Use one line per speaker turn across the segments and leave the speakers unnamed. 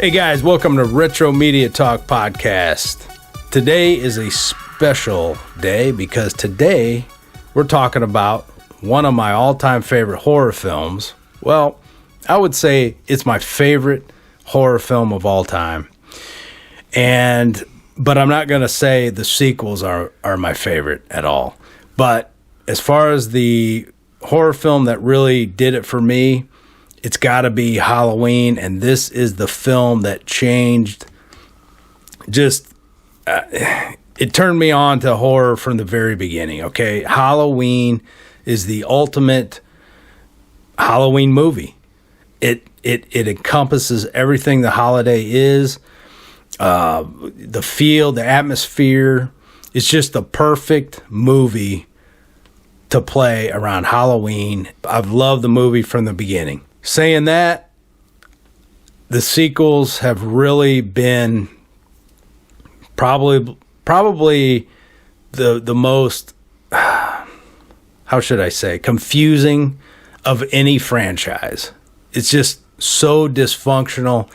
Hey guys, welcome to Retro Media Talk Podcast. Today is a special day because today we're talking about one of my all-time favorite horror films. Well, I would say it's my favorite horror film of all time. But I'm not going to say the sequels are my favorite at all. But as far as the horror film that really did it for me, it's got to be Halloween, and this is the film that changed. It turned me on to horror from the very beginning. Okay, Halloween is the ultimate Halloween movie. It encompasses everything the holiday is. The feel, the atmosphere. It's just the perfect movie to play around Halloween. I've loved the movie from the beginning. Saying that, the sequels have really been probably the most, how should I say, confusing of any franchise. It's just so dysfunctional.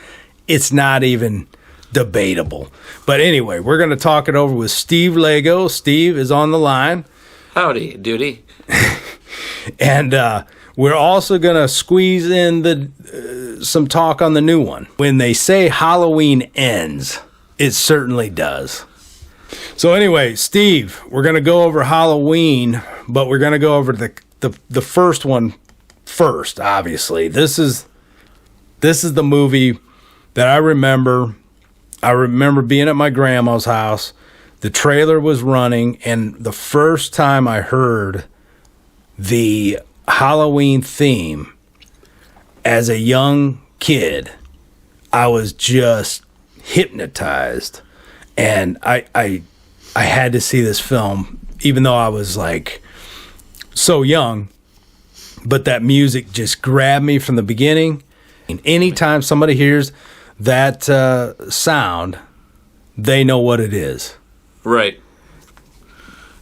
It's not even debatable. But anyway, we're going to talk it over with Steve Lago. Steve is on the line.
Howdy, duty.
And we're also going to squeeze in some talk on the new one. When they say Halloween ends, it certainly does. So anyway, Steve, we're going to go over Halloween, but we're going to go over the first one first, obviously. This is the movie that I remember. I remember being at my grandma's house. The trailer was running, and the first time I heard the Halloween theme as a young kid, I was just hypnotized, and I had to see this film, even though I was like so young. But that music just grabbed me from the beginning. And anytime somebody hears that sound, they know what it is.
Right.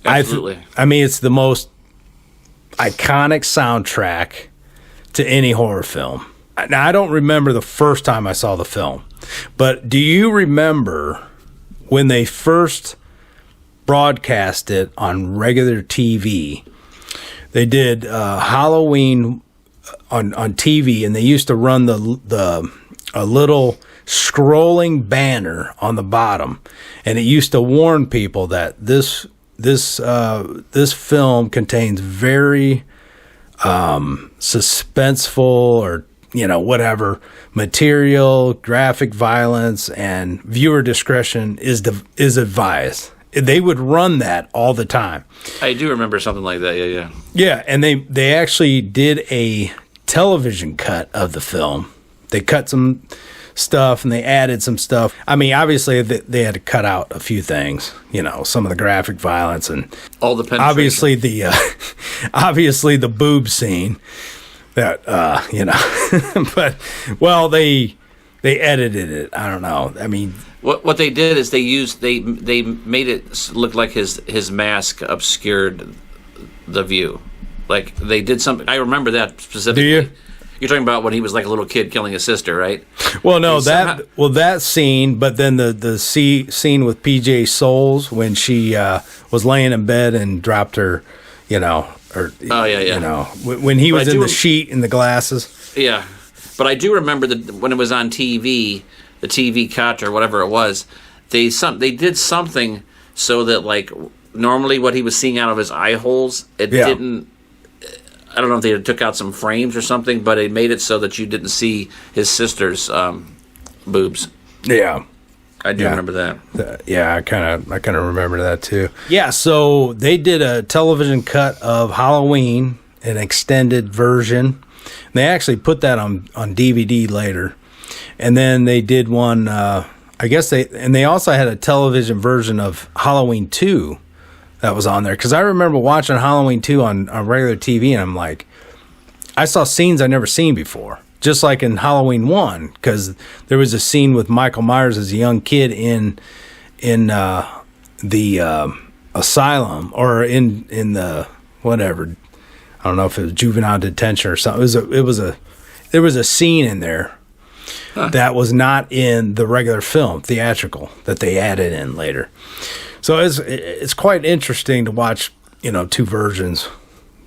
Absolutely.
I mean, it's the most iconic soundtrack to any horror film. Now, I don't remember the first time I saw the film, but do you remember when they first broadcast it on regular TV? They did Halloween on TV, and they used to run a little scrolling banner on the bottom, and it used to warn people that this film contains very suspenseful or whatever material, graphic violence, and viewer discretion is advised. They would run that all the time.
I do remember something like that. Yeah.
Yeah, and they actually did a television cut of the film. They cut some stuff and they added some stuff. I mean, obviously they had to cut out a few things, some of the graphic violence and
all the penetration.
Obviously the boob scene that but they edited it. I don't know. I mean,
what they did is they made it look like his mask obscured the view. Like they did something. I remember that specifically.
Do you?
You're talking about when he was like a little kid killing his sister, right?
Well, no, that scene, but then the scene with PJ Souls when she was laying in bed and dropped her, when he was in the sheet and the glasses.
Yeah, but I do remember that when it was on TV, the TV cut or whatever it was, they did something so that like normally what he was seeing out of his eye holes, it didn't. I don't know if they took out some frames or something, but it made it so that you didn't see his sister's boobs.
Yeah,
I do remember that.
I kind of remember that too. Yeah, so they did a television cut of Halloween, an extended version. They actually put that on DVD later, and then they did one. They also had a television version of Halloween 2. That was on there because I remember watching Halloween 2 on regular TV, and I'm like, I saw scenes I never seen before. Just like in Halloween 1, because there was a scene with Michael Myers as a young kid in the asylum or in the whatever. I don't know if it was juvenile detention or something. There was a scene in there that was not in the regular film, theatrical, that they added in later. So it's quite interesting to watch, two versions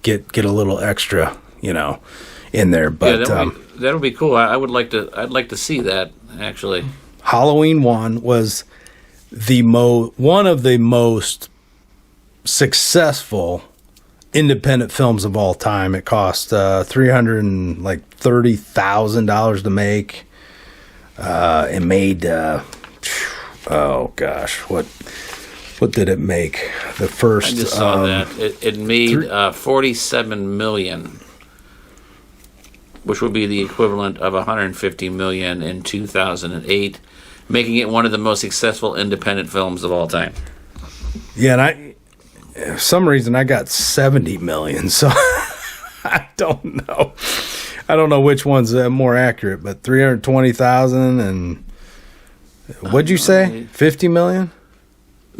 get a little extra, in there. But
that would be cool. I'd like to see that, actually.
Halloween 1 was one of the most successful independent films of all time. It cost $330,000 to make. It made what did it make? The first
I just saw that it made 47 million, which would be the equivalent of 150 million in 2008, making it one of the most successful independent films of all time.
Yeah, and for some reason I got 70 million, so I don't know. I don't know which one's more accurate, but 320,000 and what'd you say? 50 million?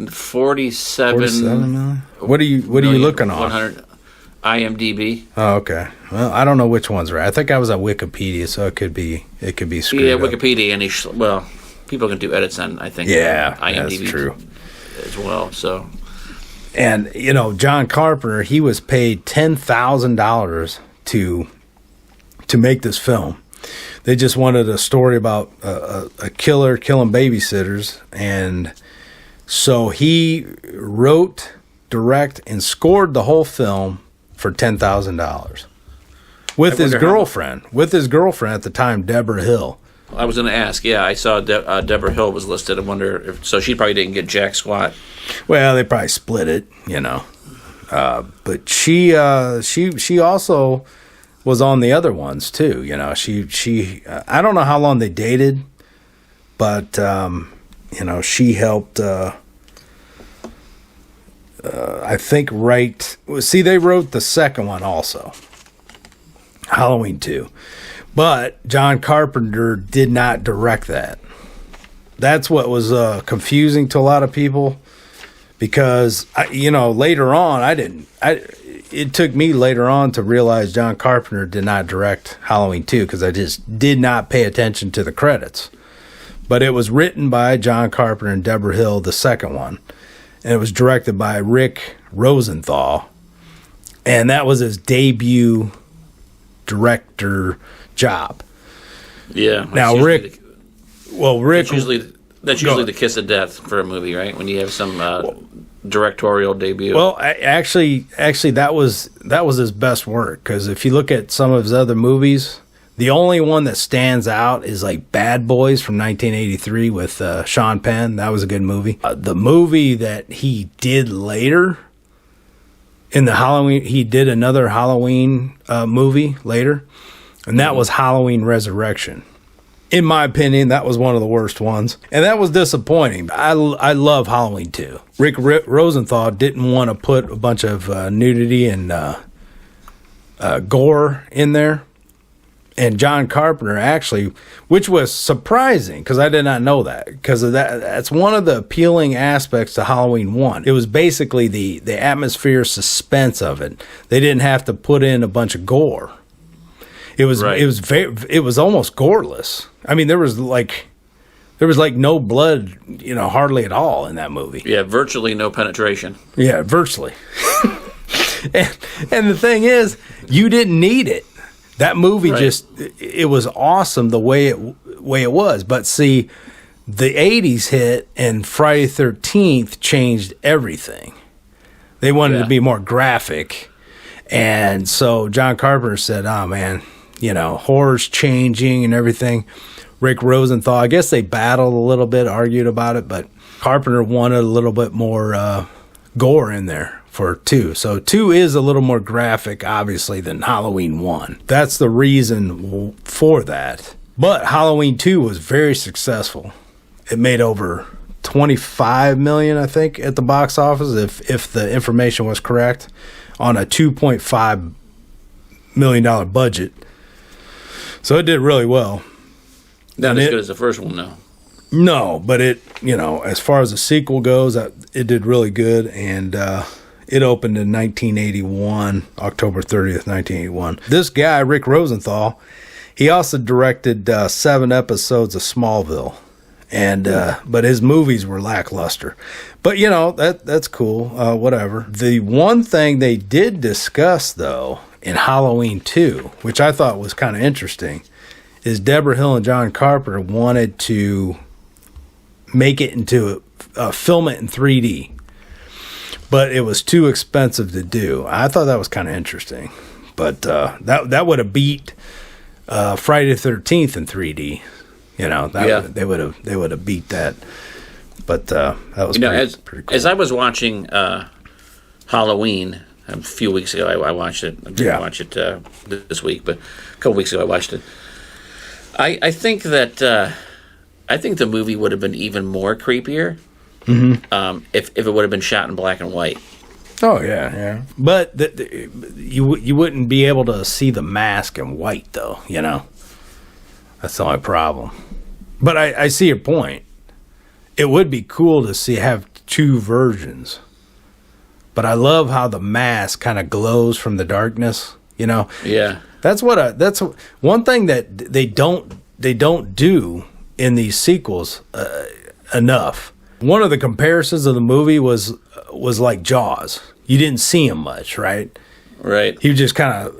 47
million. What are you looking on?
100 IMDb.
Oh, okay. Well, I don't know which one's right. I think I was at Wikipedia, so it could be screwed up.
Wikipedia, and people can do edits on, I think.
Yeah,
IMDb
that's true
as well. So,
and John Carpenter, he was paid $10,000 to make this film. They just wanted a story about a killer killing babysitters, and so he wrote, directed, and scored the whole film for $10,000 with his girlfriend at the time, Deborah Hill.
I was going to ask. Yeah, I saw Deborah Hill was listed. I wonder if so. She probably didn't get jack squat.
Well, they probably split it, but she also was on the other ones too. She I don't know how long they dated, but she helped. I think they wrote the second one also, Halloween 2, but John Carpenter did not direct that. That's what was confusing to a lot of people, because later on it took me later on to realize John Carpenter did not direct Halloween 2, because I just did not pay attention to the credits. But it was written by John Carpenter and Deborah Hill, the second one. And it was directed by Rick Rosenthal. And that was his debut director job.
Yeah.
Now, Rick...
That's usually the kiss of death for a movie, right? When you have some directorial debut.
Well, actually, that was his best work. Because if you look at some of his other movies... The only one that stands out is like Bad Boys from 1983 with Sean Penn. That was a good movie. The movie that he did later in the Halloween, he did another Halloween movie later, and that was Halloween Resurrection. In my opinion, that was one of the worst ones, and that was disappointing. I love Halloween 2. Rick Rosenthal didn't want to put a bunch of nudity and gore in there. And John Carpenter actually, which was surprising because I did not know that, because of that's one of the appealing aspects to Halloween 1. It was basically the atmosphere suspense of it. They didn't have to put in a bunch of gore. It was right. It was almost goreless. I mean, there was like no blood, hardly at all in that movie.
Yeah, virtually no penetration.
Yeah, virtually. and the thing is, you didn't need it. That movie it was awesome the way it was. But see, the 80s hit and Friday the 13th changed everything. They wanted to be more graphic. And so John Carpenter said, oh man, horror's changing and everything. Rick Rosenthal, I guess they battled a little bit, argued about it, but Carpenter wanted a little bit more gore in there. For 2. So 2 is a little more graphic, obviously, than Halloween 1. That's the reason for that. But Halloween 2 was very successful. It made over $25 million, I think, at the box office, if the information was correct, on a $2.5 million budget. So it did really well.
Not as good as the first one, though.
No, but it, as far as the sequel goes, it did really good, and it opened in 1981, October 30th, 1981. This guy, Rick Rosenthal, He also directed 7 episodes of Smallville, and but his movies were lackluster. But you know that's cool. Whatever. The one thing they did discuss though in Halloween 2, which I thought was kind of interesting, is Deborah Hill and John Carpenter wanted to make it into film it in 3D, but it was too expensive to do. I thought that was kind of interesting, but that would have beat Friday the 13th in 3D. You know, they would have beat that. But that was pretty cool.
As I was watching Halloween a few weeks ago, I watched it. I didn't watch it this week, but a couple weeks ago I watched it. I think that I think the movie would have been even more creepier if it would have been shot in black and white.
Oh yeah. But you wouldn't be able to see the mask in white though. You know, that's the only problem. But I see your point. It would be cool to have 2 versions. But I love how the mask kind of glows from the darkness. You know.
Yeah.
That's one thing that they don't do in these sequels enough. One of the comparisons of the movie was like Jaws. You didn't see him much, right?
Right.
He would just kind of,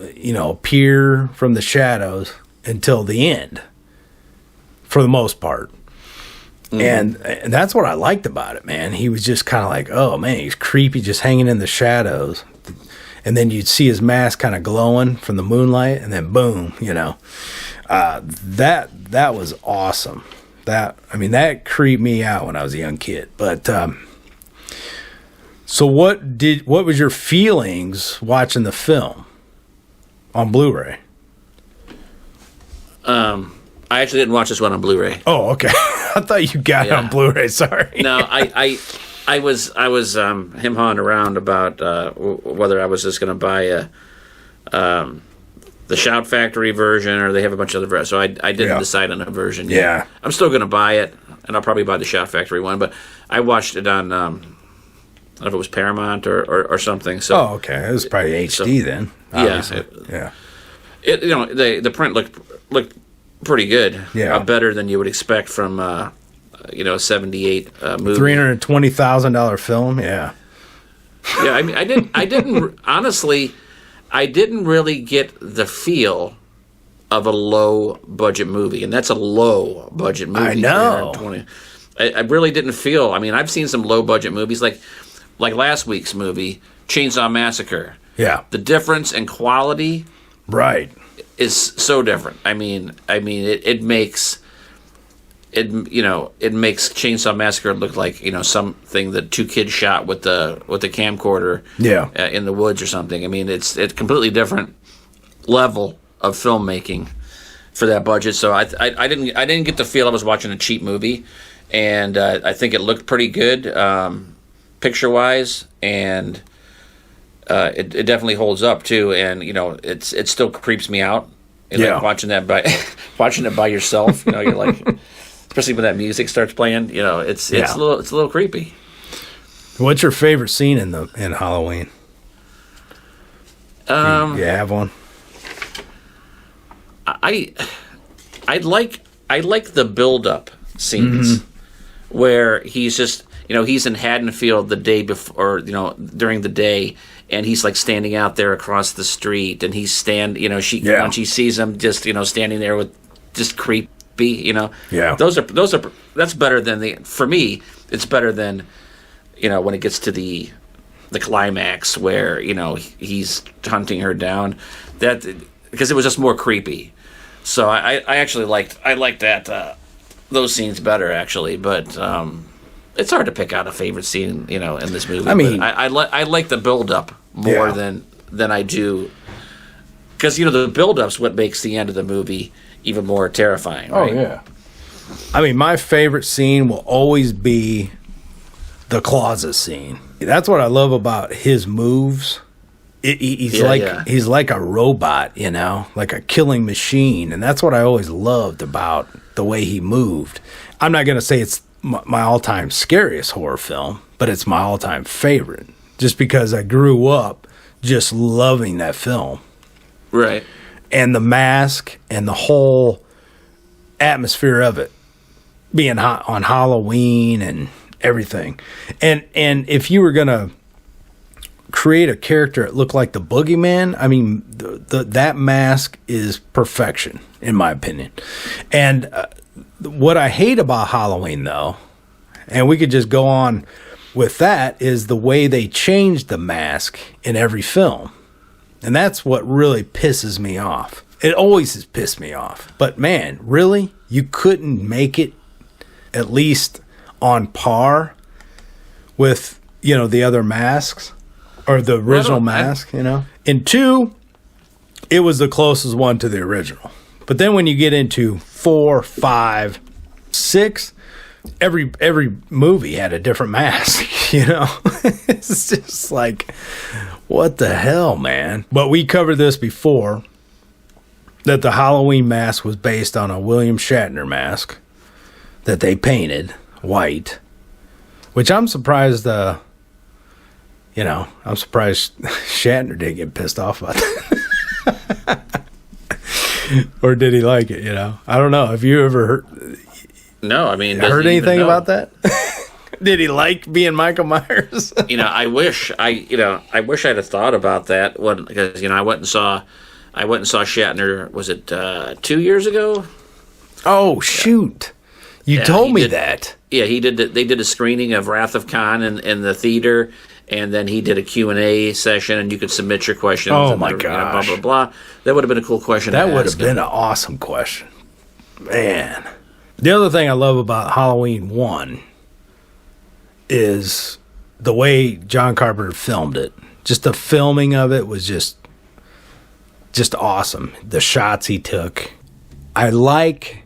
appear from the shadows until the end, for the most part. Mm-hmm. And that's what I liked about it, man. He was just kind of like, oh man, he's creepy, just hanging in the shadows. And then you'd see his mask kind of glowing from the moonlight, and then boom, that was awesome. That creeped me out when I was a young kid. But so what was your feelings watching the film on Blu-ray?
I actually didn't watch this one on Blu-ray.
Oh, okay. I thought you got it on Blu-ray. Sorry.
No, I was him-hawing around about whether I was just going to buy the Shout Factory version, or they have a bunch of other versions. So I didn't decide on a version yet.
Yeah.
I'm still going to buy it, and I'll probably buy the Shout Factory one. But I watched it on, I don't know if it was Paramount or something. So,
okay. It was probably HD then. Obviously.
Yeah. The print looked pretty good.
Yeah.
Better than you would expect from a 78 movie.
$320,000 film. Yeah.
Yeah. I mean, I didn't honestly. I didn't really get the feel of a low-budget movie, and that's a low-budget movie.
I know.
I really didn't feel. I mean, I've seen some low-budget movies, like last week's movie, Chainsaw Massacre.
Yeah.
The difference in quality,
right,
is so different. I mean, it makes Chainsaw Massacre look like something that 2 kids shot with the camcorder in the woods or something. I mean, it's completely different level of filmmaking for that budget. So I didn't get the feel I was watching a cheap movie, and I think it looked pretty good picture wise, and it definitely holds up too. And it still creeps me out. Like watching it by yourself. You're like. Especially when that music starts playing, it's a little creepy. What's
your favorite scene in Halloween? You have one?
I like the build-up scenes where he's just he's in Haddonfield the day before, during the day, and he's like standing out there across the street, and he's when she sees him just standing there with just creep. That's better than for me, it's better than when it gets to the climax where he's hunting her down, that because it was just more creepy. So I actually liked that those scenes better actually, but it's hard to pick out a favorite scene in this movie. I mean, I like the build up more than I do, because the build up's what makes the end of the movie even more terrifying, right?
Oh, yeah. I mean, my favorite scene will always be the closet scene. That's what I love about his moves. He's like a robot, like a killing machine. And that's what I always loved about the way he moved. I'm not going to say it's my all-time scariest horror film, but it's my all-time favorite, just because I grew up just loving that film.
Right.
and the mask and the whole atmosphere of it being on Halloween and everything. And if you were going to create a character that looked like the boogeyman, I mean, that mask is perfection, in my opinion. And what I hate about Halloween, though, and we could just go on with that, is the way they changed the mask in every film. And that's what really pisses me off. It always has pissed me off. But man, really? You couldn't make it at least on par with, the other masks? Or the original mask, In 2, it was the closest one to the original. But then when you get into 4, 5, 6, every movie had a different mask, It's just like, what the hell, man? But we covered this before, that the Halloween mask was based on a William Shatner mask that they painted white, which I'm surprised, I'm surprised Shatner didn't get pissed off about that. Or did he like it, I don't know. Have you ever heard...
No, I mean...
Heard anything about that? Did he like being Michael Myers?
I wish I'd have thought about that because I went and saw Shatner. Was it 2 years ago?
Oh shoot! You told me that.
Yeah, he did. They did a screening of Wrath of Khan in the theater, and then he did a Q&A session, and you could submit your questions.
Oh my gosh!
Blah blah blah. That would have been a cool question.
That would have been an awesome question, man. The other thing I love about Halloween 1 is the way John Carpenter filmed it. Just the filming of it was just awesome. The shots he took. I like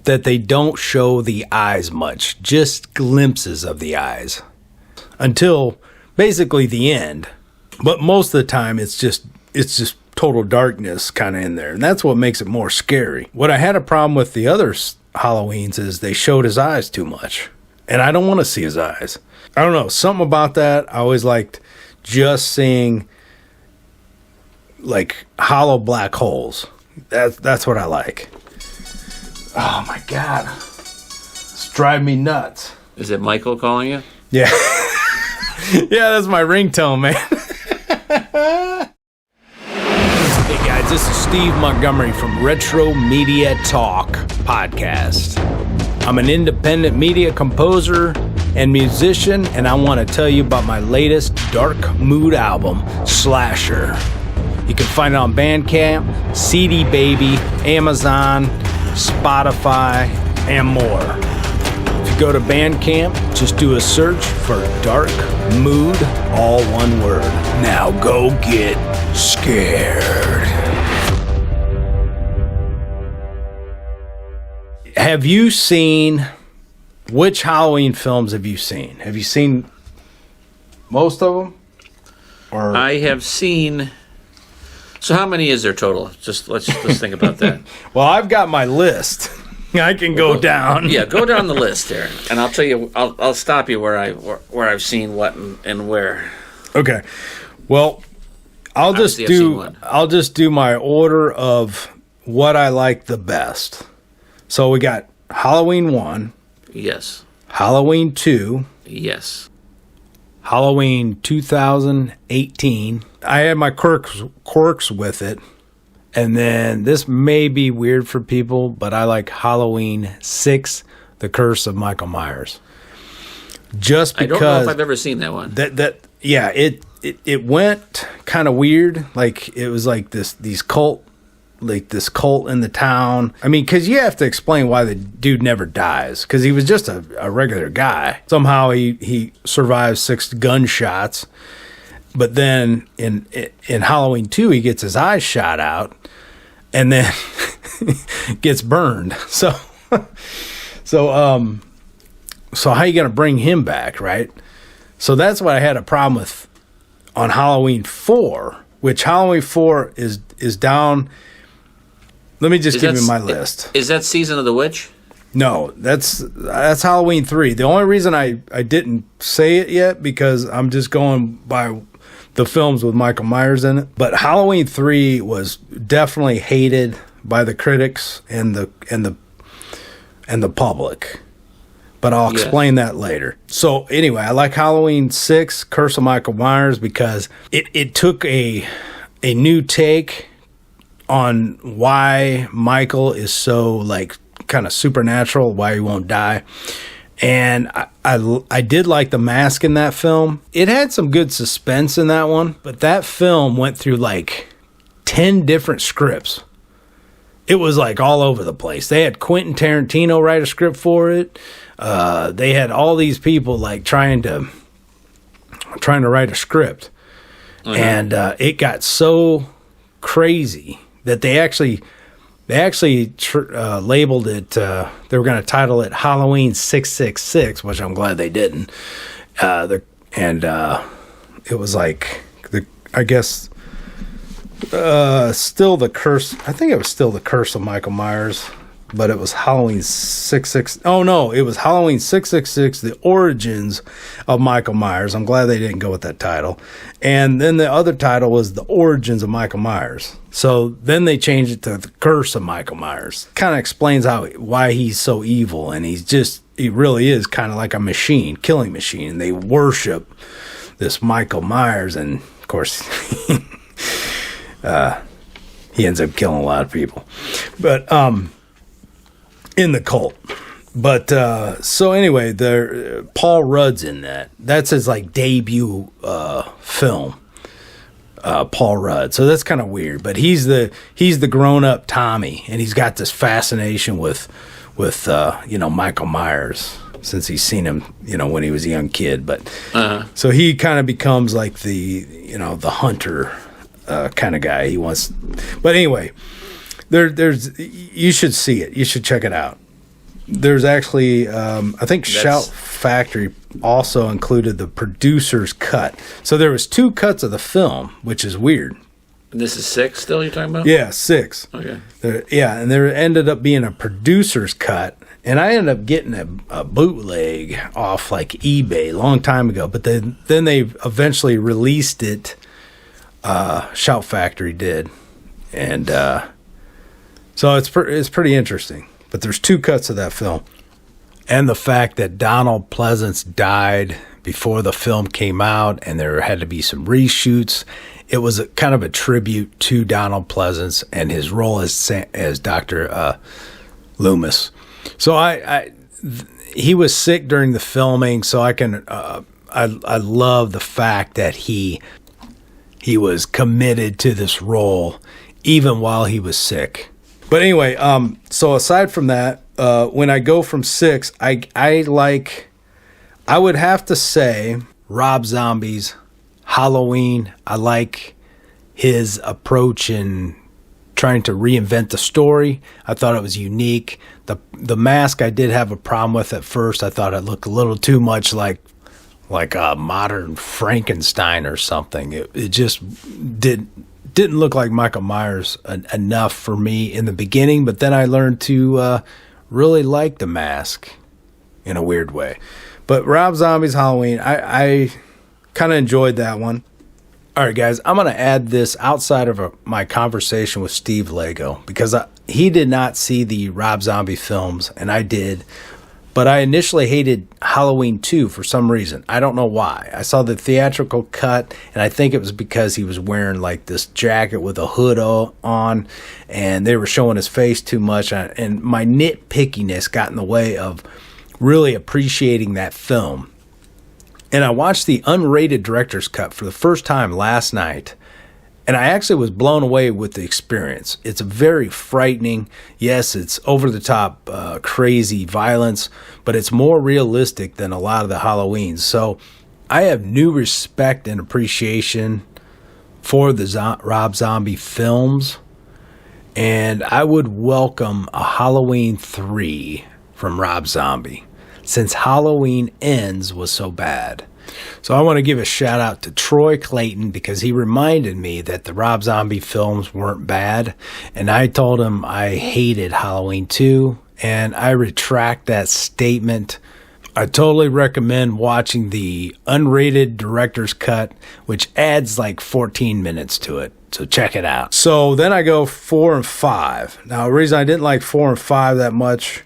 that they don't show the eyes much, just glimpses of the eyes until basically the end. But most of the time it's just total darkness kind of in there, and that's what makes it more scary. What I had a problem with the other Halloweens is they showed his eyes too much, and I don't want to see his eyes. I don't know, something about that. I always liked just seeing like hollow black holes. That's what I like. Oh my god, it's driving me nuts.
Is it Michael calling you?
Yeah. Yeah, that's my ringtone, man. Hey guys, this is Steve Montgomery from Retro Media Talk Podcast. I'm an independent media composer and musician, and I want to tell you about my latest dark mood album, Slasher. You can find it on Bandcamp, CD Baby, Amazon, Spotify, and more. If you go to Bandcamp, just do a search for Dark Mood, all one word. Now go get scared. Have you seen... Which Halloween films have you seen? Have you seen most of them? Or
I have seen... So how many is there total? Let's think about that.
Well, I've got my list. I can go down.
Yeah, go down the list there, and I'll tell you. I'll stop you where I've seen what and where.
Okay. Well, I'll just do my order of what I like the best. So we got Halloween 1.
Yes.
Halloween 2.
Yes.
Halloween 2018. I had my quirks with it. And then this may be weird for people, but I like Halloween 6, The Curse of Michael Myers. Just because...
I don't know if I've ever seen that one.
Yeah, it went kind of weird. Like, it was like this cult in the town. I mean, because you have to explain why the dude never dies. Because he was just a regular guy. Somehow he survives 6 gunshots. But then in Halloween 2, he gets his eyes shot out. And then gets burned. So how you going to bring him back, right? So that's what I had a problem with on Halloween 4. Which Halloween 4 is down... Let me just give you my list.
Is that Season of the Witch?
No, that's Halloween 3. The only reason I didn't say it yet, because I'm just going by the films with Michael Myers in it. But Halloween 3 was definitely hated by the critics and the public. But I'll explain that later. So anyway, I like Halloween 6, Curse of Michael Myers, because it took a new take on why Michael is so like kind of supernatural, why he won't die. And I did like the mask in that film. It had some good suspense in that one, but that film went through like 10 different scripts. It was like all over the place. They had Quentin Tarantino write a script for it. They had all these people like trying to write a script. And it got so crazy that they actually labeled it, they were going to title it Halloween 666, which I'm glad they didn't. It was like, still the curse. I think it was still the Curse of Michael Myers, but it was Halloween 666. Oh no, it was Halloween 666, The Origins of Michael Myers. I'm glad they didn't go with that title. And then the other title was The Origins of Michael Myers. So then they changed it to The Curse of Michael Myers. Kind of explains why he's so evil, and he really is kind of like a machine, killing machine. And they worship this Michael Myers, and of course he ends up killing a lot of people. But in the cult. But so anyway, Paul Rudd's in that. That's his like debut film. Paul Rudd. So that's kind of weird. But he's the grown up Tommy, and he's got this fascination with Michael Myers since he's seen him when he was a young kid. But so he kind of becomes like the hunter kind of guy. He wants. But anyway. There's you should see it. You should check it out. There's actually, I think Shout Factory also included the producer's cut. So there was 2 cuts of the film, which is weird.
And this is 6 still you're talking about?
Yeah, 6.
Okay.
And there ended up being a producer's cut. And I ended up getting a bootleg off like eBay a long time ago. But then they eventually released it. Shout Factory did. And so it's pretty interesting. But there's 2 cuts of that film. And the fact that Donald Pleasance died before the film came out, and there had to be some reshoots. It was kind of a tribute to Donald Pleasance and his role as Dr. Loomis. So he was sick during the filming, so I love the fact that he was committed to this role even while he was sick. But anyway, so aside from that, when I go from 6, I would have to say Rob Zombie's Halloween. I like his approach in trying to reinvent the story. I thought it was unique. The mask I did have a problem with at first. I thought it looked a little too much like a modern Frankenstein or something. It just didn't look like Michael Myers enough for me in the beginning, but then I learned to really like the mask in a weird way. But Rob Zombie's Halloween, I kind of enjoyed that one. All right, guys, I'm going to add this outside of my conversation with Steve Lago, because he did not see the Rob Zombie films, and I did. But I initially hated Halloween 2 for some reason. I don't know why. I saw the theatrical cut, and I think it was because he was wearing like this jacket with a hood on, and they were showing his face too much. And my nitpickiness got in the way of really appreciating that film. And I watched the unrated director's cut for the first time last night, and I actually was blown away with the experience. It's very frightening. Yes, it's over-the-top, crazy violence, but it's more realistic than a lot of the Halloweens. So I have new respect and appreciation for the Rob Zombie films, and I would welcome a Halloween 3 from Rob Zombie, since Halloween Ends was so bad. So I want to give a shout out to Troy Clayton, because he reminded me that the Rob Zombie films weren't bad, and I told him I hated Halloween 2, and I retract that statement. I totally recommend watching the unrated director's cut, which adds like 14 minutes to it. So check it out. So then I go 4 and 5. Now, the reason I didn't like 4 and 5 that much,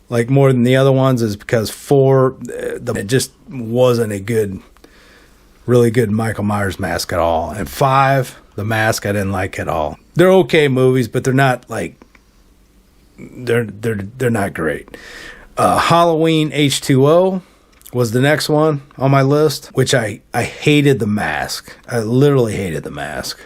like more than the other ones, is because 4, it just wasn't a really good Michael Myers mask at all. And 5, the mask I didn't like at all. They're okay movies, but they're not like, they're not great. Halloween H2O was the next one on my list, which I hated the mask. I literally hated the mask.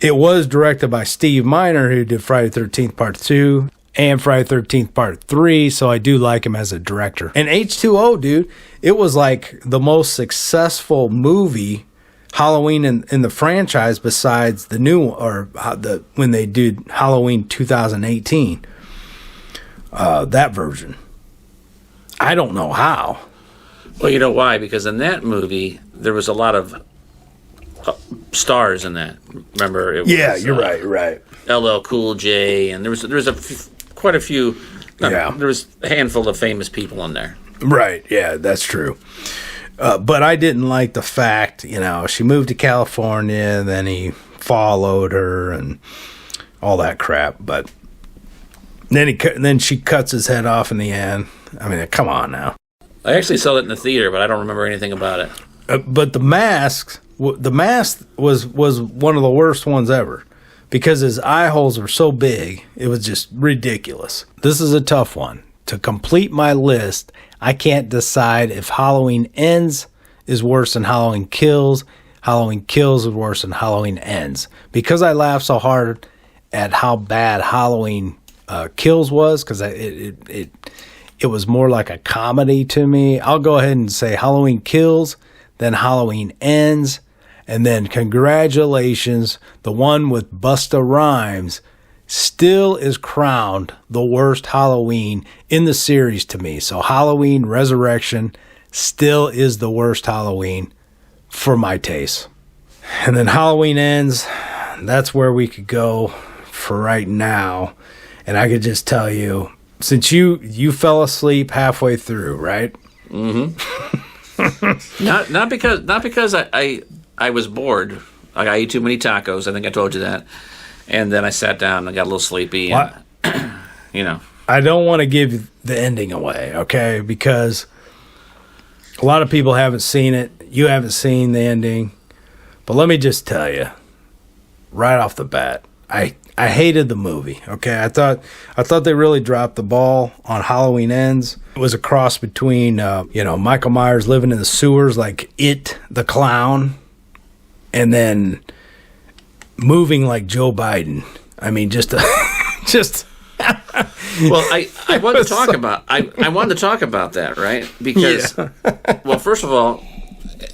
It was directed by Steve Miner, who did Friday the 13th Part 2 and Friday the 13th Part 3, so I do like him as a director. And H2O, dude, it was like the most successful movie Halloween in the franchise besides the new, or when they did Halloween 2018. That version. I don't know how.
Well, you know why? Because in that movie, there was a lot of stars in that. Remember? It was,
you're right.
LL Cool J, and there was quite a few. There was a handful of famous people in there.
Right. Yeah, that's true. But I didn't like the fact, she moved to California, and then he followed her and all that crap. But then she cuts his head off in the end. I mean, come on now.
I actually saw it in the theater, but I don't remember anything about it.
But the mask was one of the worst ones ever because his eye holes were so big. It was just ridiculous. This is a tough one. To complete my list, I can't decide if Halloween Ends is worse than Halloween Kills. Halloween Kills is worse than Halloween Ends. Because I laughed so hard at how bad Halloween Kills was, because it was more like a comedy to me. I'll go ahead and say Halloween Kills, then Halloween Ends, and then congratulations, the one with Busta Rhymes still is crowned the worst Halloween in the series to me. So Halloween Resurrection still is the worst Halloween for my taste. And then Halloween Ends, that's where we could go for right now. And I could just tell you, since you fell asleep halfway through, right?
Mm-hmm. not because I was bored. Like I ate too many tacos. I think I told you that. And then I sat down and got a little sleepy. And,
I don't want to give the ending away, okay? Because a lot of people haven't seen it. You haven't seen the ending. But let me just tell you, right off the bat, I hated the movie, okay? I thought they really dropped the ball on Halloween Ends. It was a cross between, Michael Myers living in the sewers like It, the clown, and then moving like Joe Biden. I mean, just. Well,
I wanted to talk about I wanted to talk about that, right? Because, well, first of all,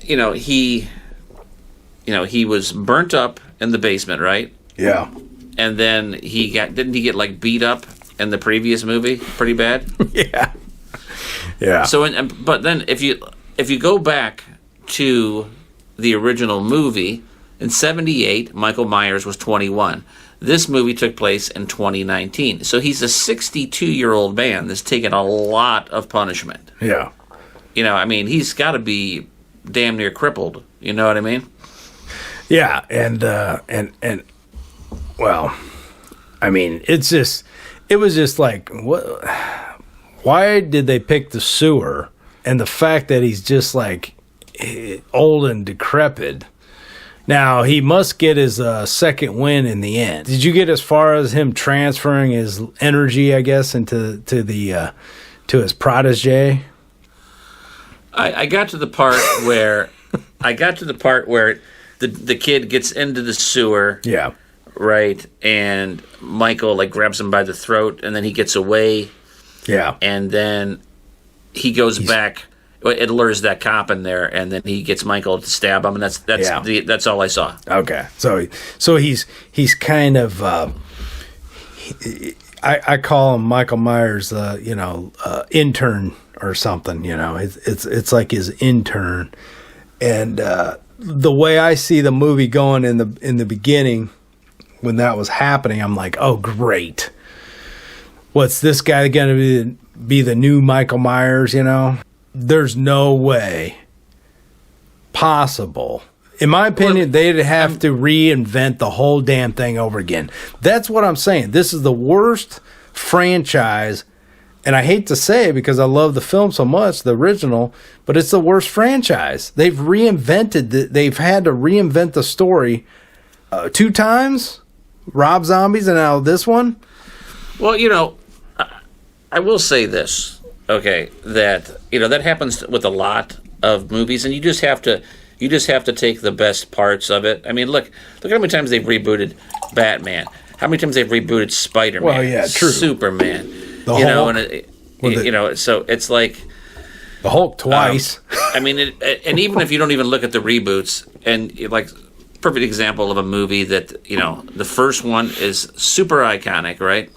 he was burnt up in the basement, right?
Yeah.
And then didn't he get like beat up in the previous movie pretty bad?
Yeah. Yeah.
So, but then if you go back to the original movie, in 1978, Michael Myers was 21. This movie took place in 2019. So he's a 62-year-old man that's taken a lot of punishment.
Yeah.
He's got to be damn near crippled. You know what I mean?
Yeah, and well, I mean, it was just like, what? Why did they pick the sewer? And the fact that he's just like old and decrepit. Now, he must get his second win in the end. Did you get as far as him transferring his energy, I guess, to his protege?
I got to the part where the kid gets into the sewer.
Yeah.
Right, and Michael grabs him by the throat, and then he gets away.
Yeah. And
then he goes back. It lures that cop in there, and then he gets Michael to stab him, and that's all I saw.
Okay, so he's kind of I call him Michael Myers, intern or something. It's like his intern, and the way I see the movie going in the beginning, when that was happening, I'm like, oh great, what's this guy going to be the new Michael Myers? there's no way possible. In my opinion, they'd have to reinvent the whole damn thing over again. That's what I'm saying. This is the worst franchise, and I hate to say it because I love the film so much, the original, but it's the worst franchise. They've they've had to reinvent the story 2 times. Rob Zombies and now this one.
Well, I will say this, okay, that that happens with a lot of movies, and you just have to take the best parts of it. I mean, look how many times they've rebooted Batman. How many times they've rebooted Spider-Man.
Well, yeah, true.
Superman.
The Hulk,
so it's like
the Hulk twice.
I mean, and even if you don't even look at the reboots, and like perfect example of a movie that the first one is super iconic, right?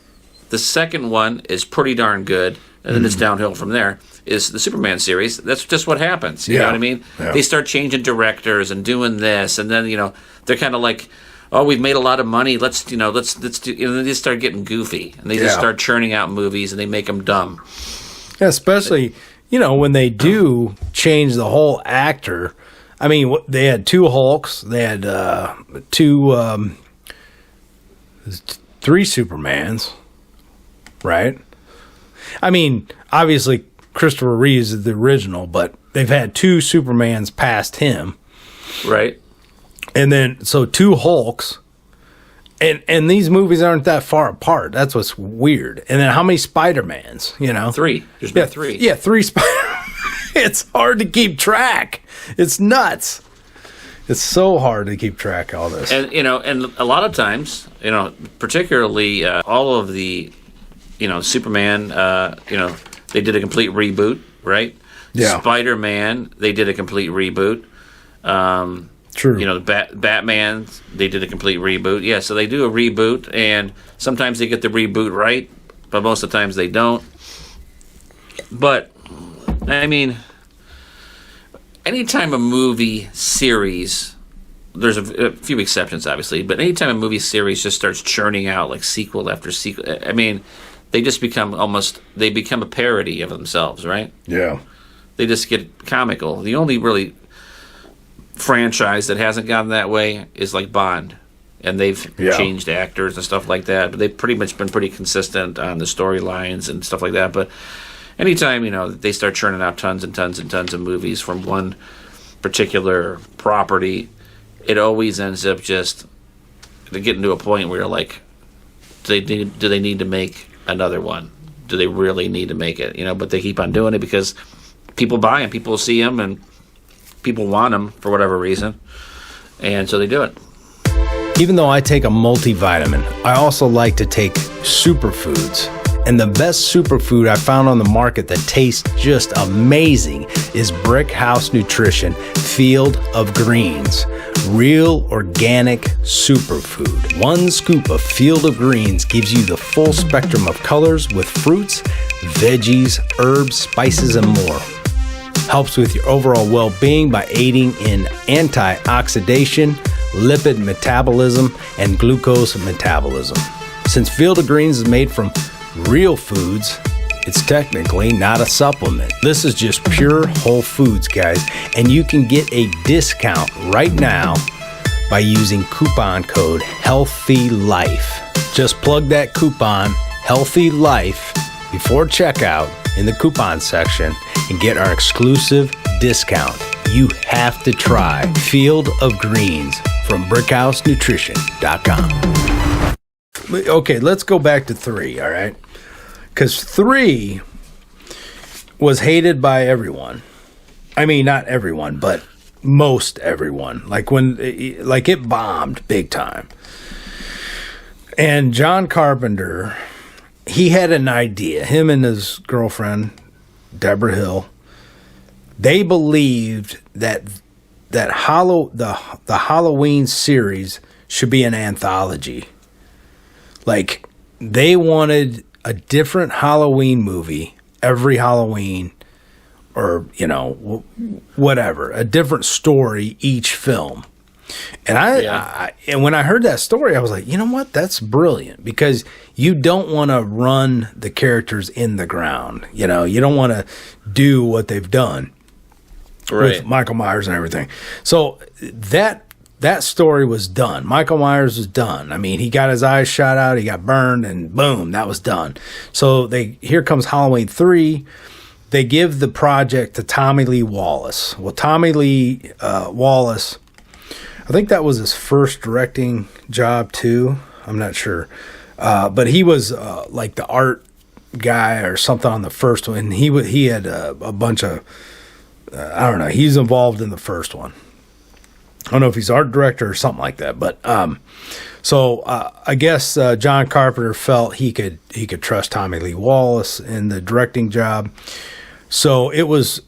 The second one is pretty darn good, and then it's downhill from there. Is the Superman series? That's just what happens. You know what I mean? Yeah. They start changing directors and doing this, and then they're kind of like, oh, we've made a lot of money. Let's do. And then they start getting goofy, and they just start churning out movies, and they make them dumb.
Yeah, especially when they do change the whole actor. I mean, they had 2 Hulks. They had 3 Supermans, right? I mean, obviously Christopher Reeves is the original, but they've had 2 Supermans past him,
right?
And then 2 Hulks, and these movies aren't that far apart. That's what's weird. And then how many Spider-Mans?
3. There's been 3.
Yeah, 3 Spider. It's hard to keep track. It's nuts. It's so hard to keep track of all this.
And and a lot of times, particularly all of the, Superman, they did a complete reboot, right?
Yeah.
Spider-Man, they did a complete reboot.
True.
Batman, they did a complete reboot. Yeah, so they do a reboot, and sometimes they get the reboot right, but most of the times they don't. But I mean, anytime a movie series, there's a few exceptions, obviously, but anytime a movie series just starts churning out like sequel after sequel, I mean, they just become a parody of themselves, right?
Yeah.
They just get comical. The only really franchise that hasn't gotten that way is like Bond, and they've changed actors and stuff like that, but they've pretty much been pretty consistent on the storylines and stuff like that. But anytime, they start churning out tons and tons and tons of movies from one particular property, it always ends up just getting to a point where you're like, do they need to make another one? Do they really need to make it? But they keep on doing it because people buy them, people see them, and people want them for whatever reason, and so they do it.
Even though I take a multivitamin, I also like to take superfoods. And the best superfood I found on the market that tastes just amazing is Brick House Nutrition Field of Greens. Real organic superfood. 1 scoop of Field of Greens gives you the full spectrum of colors with fruits, veggies, herbs, spices, and more. Helps with your overall well-being by aiding in antioxidation, lipid metabolism, and glucose metabolism. Since Field of Greens is made from real foods, it's technically not a supplement. This is just pure whole foods, guys, and you can get a discount right now by using coupon code HEALTHYLIFE. Just plug that coupon HEALTHYLIFE before checkout in the coupon section and get our exclusive discount. You have to try Field of Greens from brickhousenutrition.com. Okay, let's go back to 3, all right? Because 3 was hated by everyone. I mean, not everyone, but most everyone. It bombed big time. And John Carpenter, he had an idea. Him and his girlfriend, Deborah Hill, they believed that the Halloween series should be an anthology. Like, they wanted a different Halloween movie every Halloween, or, whatever, a different story each film. And and when I heard that story, I was like, you know what? That's brilliant, because you don't want to run the characters in the ground. You know, you don't want to do what they've done with Michael Myers and everything. So that story was done. Michael Myers was done. I mean, he got his eyes shot out, he got burned, and boom, that was done. So here comes Halloween 3. They give the project to Tommy Lee Wallace. Well, Tommy Lee Wallace, I think that was his first directing job too. I'm not sure. But he was like the art guy or something on the first one. And he had a bunch of, I don't know, he's involved in the first one. I don't know if he's art director or something like that. But so I guess John Carpenter felt he could trust Tommy Lee Wallace in the directing job. So it was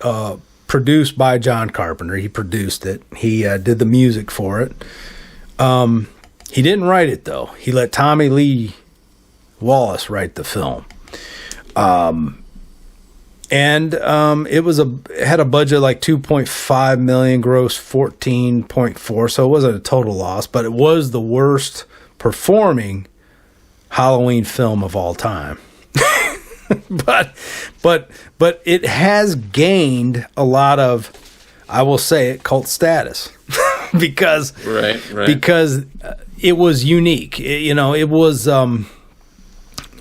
produced by John Carpenter. He produced it. He did the music for it. He didn't write it, though. He let Tommy Lee Wallace write the film. And it had a budget like $2.5 million, gross 14.4. So it wasn't a total loss, but it was the worst performing Halloween film of all time. but it has gained a lot of, I will say it, cult status because it was unique. It was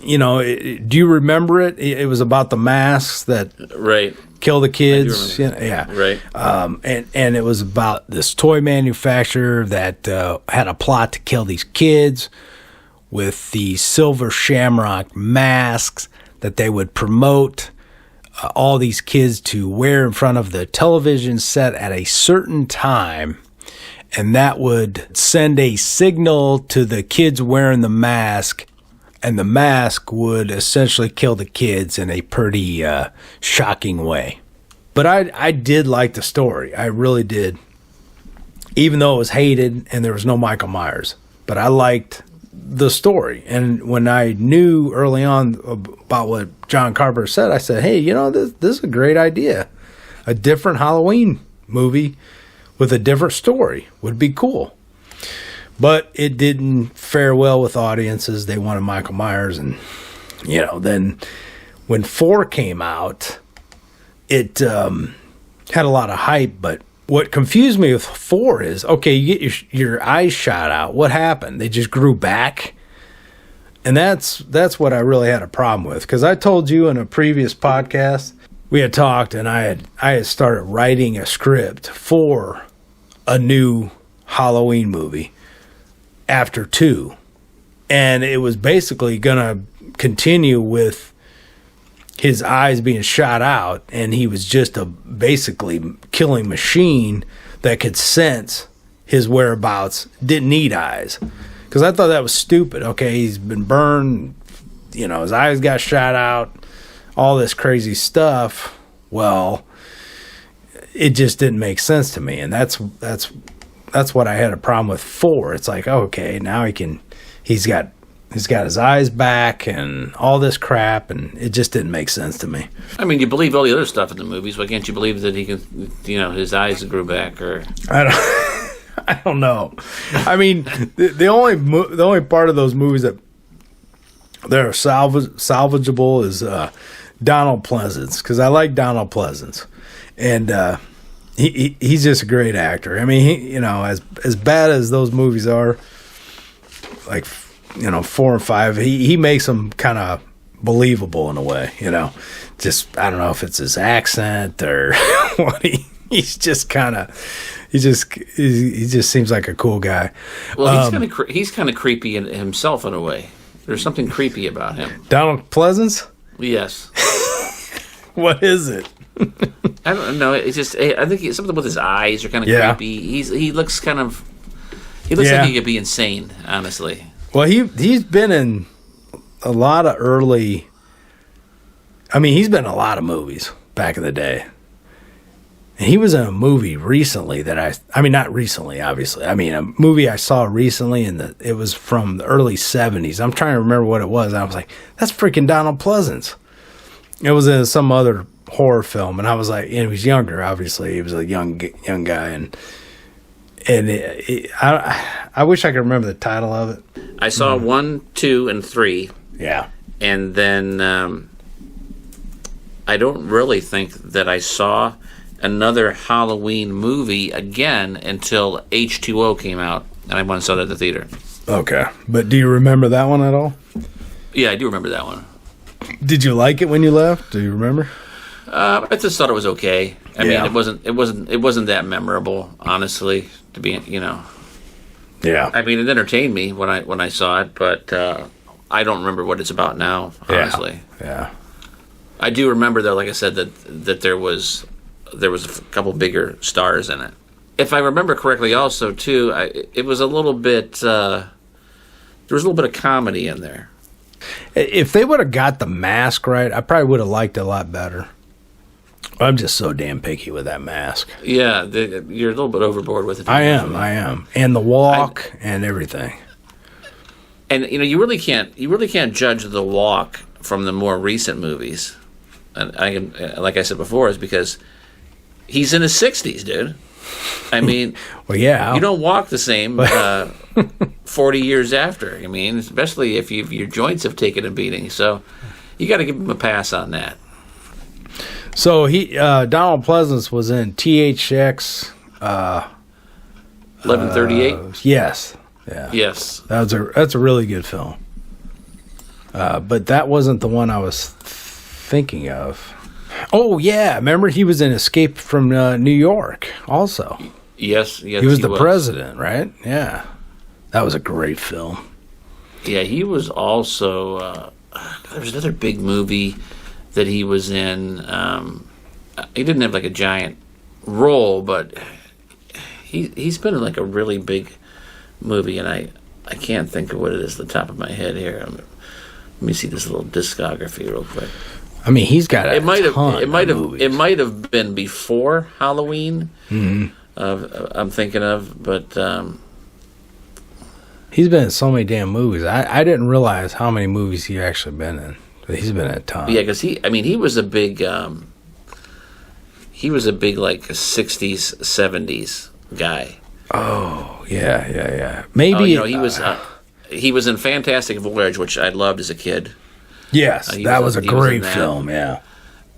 do you remember it? It was about the masks that kill the kids.
Right.
And it was about this toy manufacturer that had a plot to kill these kids with the silver shamrock masks that they would promote all these kids to wear in front of the television set at a certain time. And that would send a signal to the kids wearing the mask, and the mask would essentially kill the kids in a pretty shocking way. But I did like the story. I really did. Even though it was hated and there was no Michael Myers. But I liked the story. And when I knew early on about what John Carpenter said, I said, hey, this is a great idea. A different Halloween movie with a different story would be cool. But it didn't fare well with audiences. They wanted Michael Myers. And, then when 4 came out, it had a lot of hype. But what confused me with 4 is, okay, you get your eyes shot out. What happened? They just grew back? And that's what I really had a problem with. Because I told you in a previous podcast, we had talked, and I had started writing a script for a new Halloween movie after 2. And it was basically going to continue with his eyes being shot out, and he was just a basically killing machine that could sense his whereabouts, didn't need eyes. Because I thought that was stupid. Okay, he's been burned, his eyes got shot out, all this crazy stuff. Well, it just didn't make sense to me, and that's what I had a problem with 4. It's like, okay, now he's got his eyes back and all this crap, and it just didn't make sense to me.
I mean, you believe all the other stuff in the movies. Why can't you believe that he can, his eyes grew back? Or
I don't know. I mean, the only part of those movies that are salvageable is Donald Pleasance, because I like Donald Pleasance, and he's just a great actor. I mean, as bad as those movies are, like 4 and 5, he makes them kind of believable in a way. Just I don't know if it's his accent or what. He's just kind of. He just seems like a cool guy.
Well, he's kind of creepy in himself in a way. There's something creepy about him.
Donald Pleasance?
Yes.
What is it?
I don't know. It's just I think something with his eyes are kind of creepy. He looks like he could be insane. Honestly. Well,
he's been in a lot of early. I mean, he's been in a lot of movies back in the day. And he was in a movie recently that I mean, not recently, obviously. I mean, a movie I saw recently, and it was from the early 70s. I'm trying to remember what it was. I was like, that's freaking Donald Pleasance. It was in some other horror film, and I was like, and he was younger, obviously. He was a young guy, and And I wish I could remember the title of it.
I saw 1, 2, and 3.
Yeah.
And then I don't really think that I saw another Halloween movie again until H2O came out, and I went and saw that at the theater.
Okay. But do you remember that one at all?
Yeah, I do remember that one.
Did you like it when you left? Do you remember?
I just thought it was okay. I
Yeah.
mean, it wasn't that memorable, honestly. To be,
Yeah.
I mean, it entertained me when I saw it, but I don't remember what it's about now, honestly.
Yeah.
I do remember though, like I said, that there was a couple bigger stars in it. If I remember correctly, also too, it was a little bit. There was a little bit of comedy in there.
If they would have got the mask right, I probably would have liked it a lot better. I'm just so damn picky with that mask.
Yeah, you're a little bit overboard with it.
I am. And the walk and everything.
And you really can't judge the walk from the more recent movies. And I can, like I said before, is because he's in his 60s, dude. I mean,
well, yeah,
you don't walk the same 40 years after. I mean, especially if your joints have taken a beating. So you got to give him a pass on that.
So Donald Pleasance was in THX
1138.
Yes. Yeah.
Yes.
That's a really good film. But that wasn't the one I was thinking of. Oh yeah, remember he was in Escape from New York also.
Yes,
he was the president, right? Yeah. That was a great film.
Yeah, he was also there was another big movie that he was in. He didn't have like a giant role, but he's been in like a really big movie, and I can't think of what it is at the top of my head here. Let me see this little discography real quick.
I mean, he's got a ton
it might
movies.
have been before Halloween.
Mm-hmm.
I'm thinking of, but
he's been in so many damn movies. I didn't realize how many movies he actually been in. But he's been in a ton.
Yeah, because he was a big like 60s, 70s guy.
Oh yeah. Maybe
he was in Fantastic Voyage, which I loved as a kid.
Yes, that was a great film. Yeah,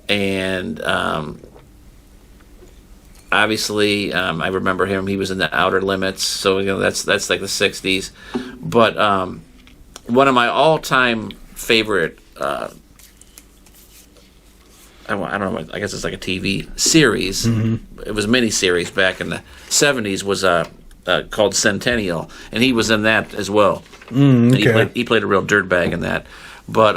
and obviously I remember him. He was in The Outer Limits, so that's like the 60s. But one of my all-time favorite. I don't know. I guess it's like a TV series. Mm-hmm. It was a mini-series back in the 70s. Was called Centennial, and he was in that as well.
Okay.
He played a real dirtbag in that. But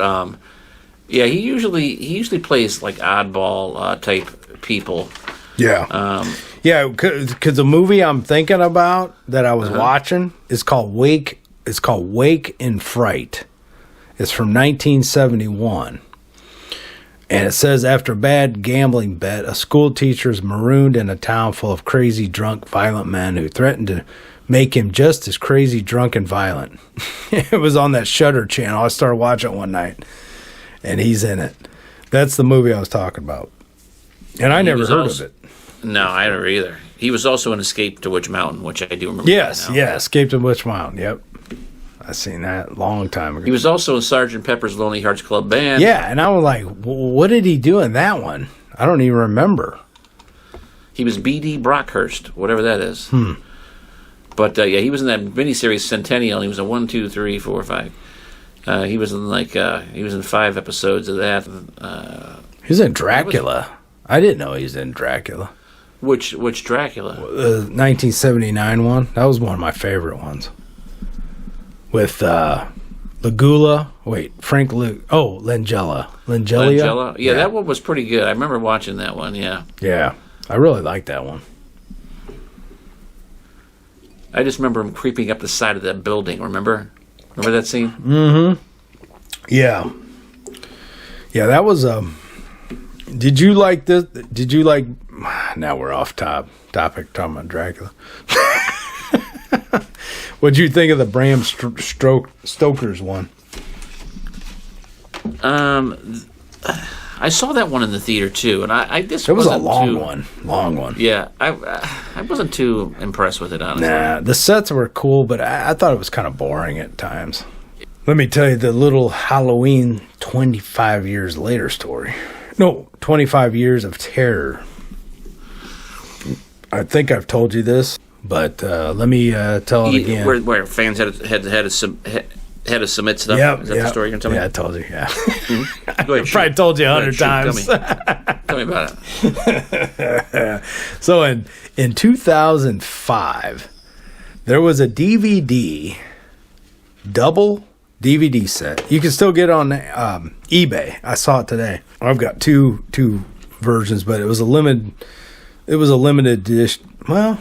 yeah, he usually plays like oddball type people.
Yeah. Yeah, because the movie I'm thinking about that I was watching is called Wake. It's called Wake in Fright. It's from 1971. And it says, after a bad gambling bet, a school teacher is marooned in a town full of crazy, drunk, violent men who threaten to make him just as crazy, drunk, and violent. It was on that Shudder channel. I started watching it one night, and he's in it. That's the movie I was talking about. And I never heard of it.
No, I never either. He was also in Escape to Witch Mountain, which I do remember.
Yes, Escape to Witch Mountain, yep. I seen that a long time ago.
He was also in Sgt. Pepper's Lonely Hearts Club Band.
Yeah, and I was like, what did he do in that one? I don't even remember.
He was B.D. Brockhurst, whatever that is. But yeah, he was in that miniseries Centennial. He was in 1, 2, 3, 4, 5. He was in 5 episodes of that.
He was in Dracula. I didn't know he was in Dracula.
Which Dracula?
1979 one. That was one of my favorite ones. With Langella. Wait, Langella.
Langella? Yeah, that one was pretty good. I remember watching that one, yeah.
Yeah, I really liked that one.
I just remember him creeping up the side of that building, remember? Remember that scene?
Mm-hmm. Yeah. Yeah, that was... Did you like this? Did you like... Now we're off topic talking about Dracula. What'd you think of the Bram Stoker's one?
I I saw that one in the theater too, and I just
It was a
wasn't
long one.
Yeah, I wasn't too impressed with it, honestly.
Nah, the sets were cool, but I thought it was kind of boring at times. Let me tell you the little Halloween 25 years later story. No, 25 years of terror. I think I've told you this, but let me tell it again.
Where fans had to submit stuff.
Yep,
Is that the story you're going to tell me?
Yeah, I told you. Yeah,
Mm-hmm. Go ahead,
I probably told you 100 times.
Tell me about it.
So in 2005, there was a double DVD set. You can still get it on eBay. I saw it today. I've got two versions, but it was a limited edition. Well,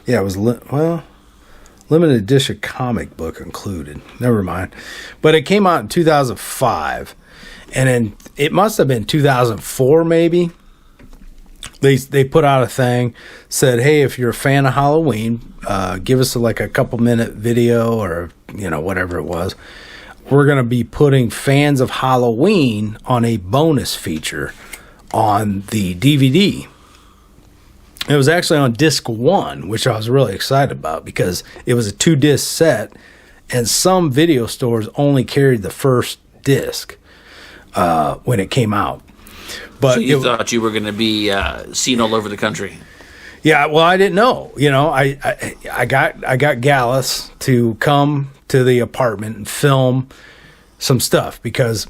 yeah, it was limited edition comic book included. Never mind. But it came out in 2005, and then it must have been 2004 maybe. They put out a thing, said, hey, if you're a fan of Halloween, give us a couple minute video or, whatever it was. We're going to be putting fans of Halloween on a bonus feature on the DVD. It was actually on disc 1, which I was really excited about because it was a 2-disc set, and some video stores only carried the first disc when it came out. But
so you thought you were going to be seen all over the country?
Yeah, well, I didn't know. I got Gallus to come to the apartment and film some stuff because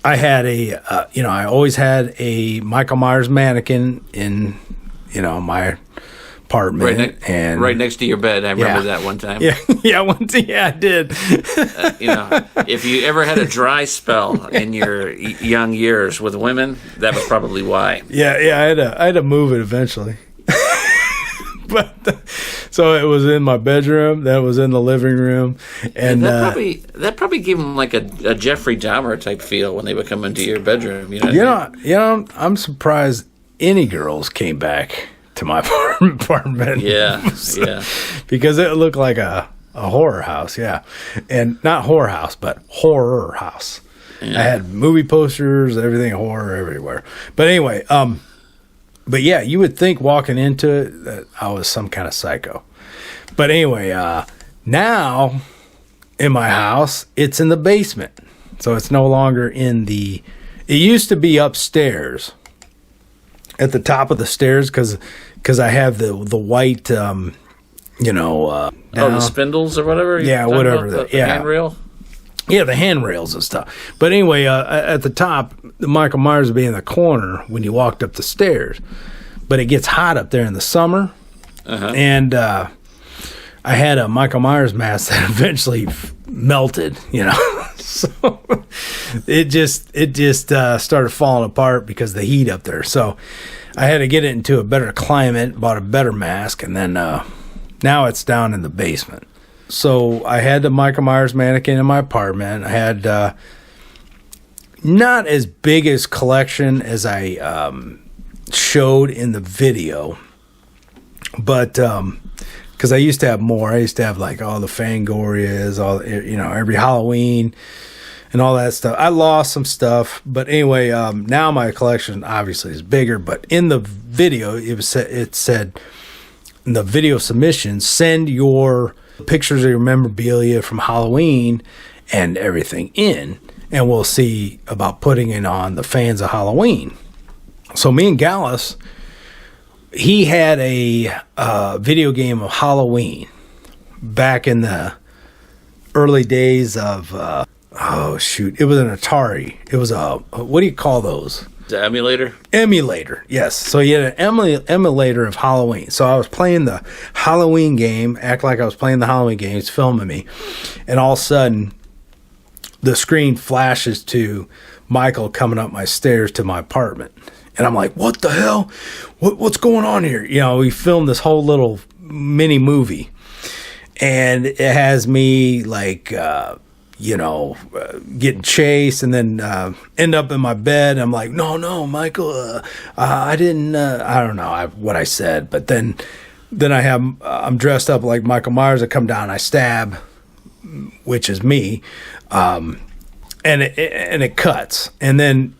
I had I always had a Michael Myers mannequin in, my apartment,
right next to your bed. I remember that one time.
Yeah, I did.
If you ever had a dry spell in your young years with women, that was probably why.
Yeah, I had to move it eventually. But so it was in my bedroom. That was in the living room, and
that probably gave them like a Jeffrey Dahmer type feel when they would come into your bedroom.
I'm surprised any girls came back to my apartment.
Yeah.
Because it looked like a horror house. Yeah, and not horror house, but horror house. Yeah. I had movie posters, everything horror everywhere. But anyway, but yeah, you would think walking into it that I was some kind of psycho. But anyway, now in my house, it's in the basement. So it's no longer it used to be upstairs at the top of the stairs because I have the white, the
spindles or whatever?
Yeah, whatever.
The handrail?
Yeah, the handrails and stuff. But anyway, at the top, the Michael Myers would be in the corner when you walked up the stairs. But it gets hot up there in the summer. Uh-huh. And I had a Michael Myers mask that eventually melted, So it just started falling apart because of the heat up there. So I had to get it into a better climate, bought a better mask, and then now it's down in the basement. So I had the Michael Myers mannequin in my apartment. I had not as big as collection as I showed in the video, but because I used to have more. I used to have like all the Fangorias, every Halloween and all that stuff. I lost some stuff, but anyway, now my collection obviously is bigger. But in the video, it said in the video submission, send your pictures of your memorabilia from Halloween and everything in, and we'll see about putting it on the fans of Halloween. So me and Gallus, he had a video game of Halloween back in the early days of it was an Atari. It was what do you call those?
The emulator?
Emulator, yes. So he had an emulator of Halloween. So I was playing the Halloween game, act like I was playing the Halloween game. He's filming me. And all of a sudden, the screen flashes to Michael coming up my stairs to my apartment. And I'm like, what the hell? What's going on here? We filmed this whole little mini movie. And it has me like... getting chased and then end up in my bed. I'm like, no, Michael, I didn't, I don't know what I said, but then I'm dressed up like Michael Myers. I come down, I stab, which is me. and it cuts. And then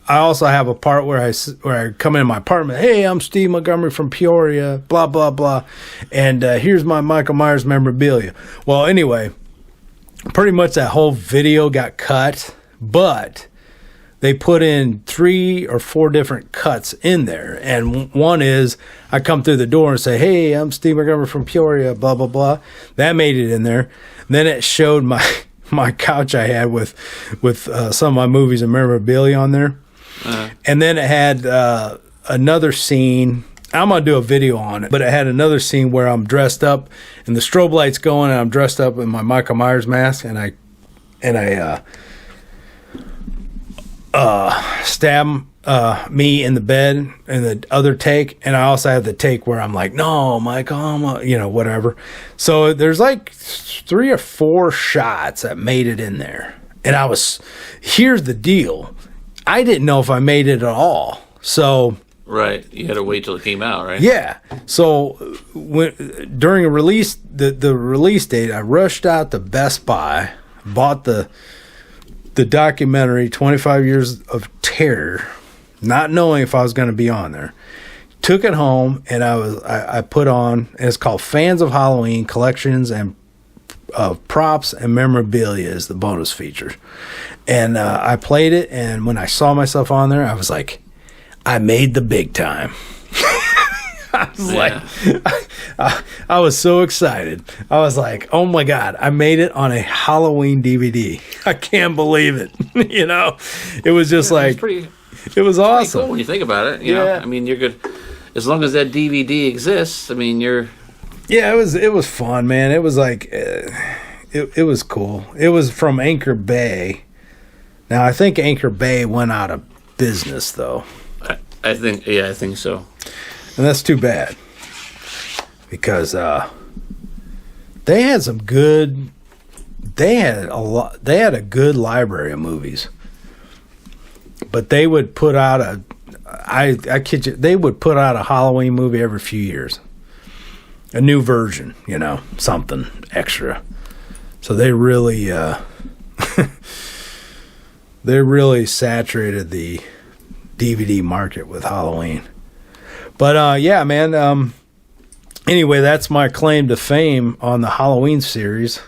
I also have a part where I come in my apartment. Hey, I'm Steve Montgomery from Peoria. Blah blah blah. And here's my Michael Myers memorabilia. Well, anyway, pretty much that whole video got cut, but they put in 3 or 4 different cuts in there. And one is I come through the door and say, hey, I'm Steve Montgomery from Peoria, blah, blah, blah. That made it in there. Then it showed my couch I had with some of my movies and memorabilia on there. And then it had another scene. I'm going to do a video on it, but it had another scene where I'm dressed up and the strobe light's going and I'm dressed up in my Michael Myers mask and I stab me in the bed in the other take, and I also have the take where I'm like, no, Michael, whatever. So there's like 3 or 4 shots that made it in there. And here's the deal. I didn't know if I made it at all. So...
Right. You had to wait till it came out, right?
Yeah. So during a release, the release date, I rushed out to Best Buy, bought the documentary 25 Years of Terror, not knowing if I was going to be on there. Took it home and I put on, and it's called Fans of Halloween Collections and Props and Memorabilia is the bonus feature. And I played it, and when I saw myself on there, I was like, I made the big time. I was I was so excited. I was like, oh my God, I made it on a Halloween DVD. I can't believe it. It was just it was awesome.
Cool when you think about it. You know? I mean, you're good. As long as that DVD exists, I mean, you're...
Yeah, it was fun, man. It was like, it was cool. It was from Anchor Bay. Now, I think Anchor Bay went out of business, though.
I think so.
And that's too bad. Because they had some good... They had a good library of movies. But they would put out I kid you, they would put out a Halloween movie every few years. A new version, something extra. So they really saturated the DVD market with Halloween. But yeah, man, anyway, that's my claim to fame on the Halloween series.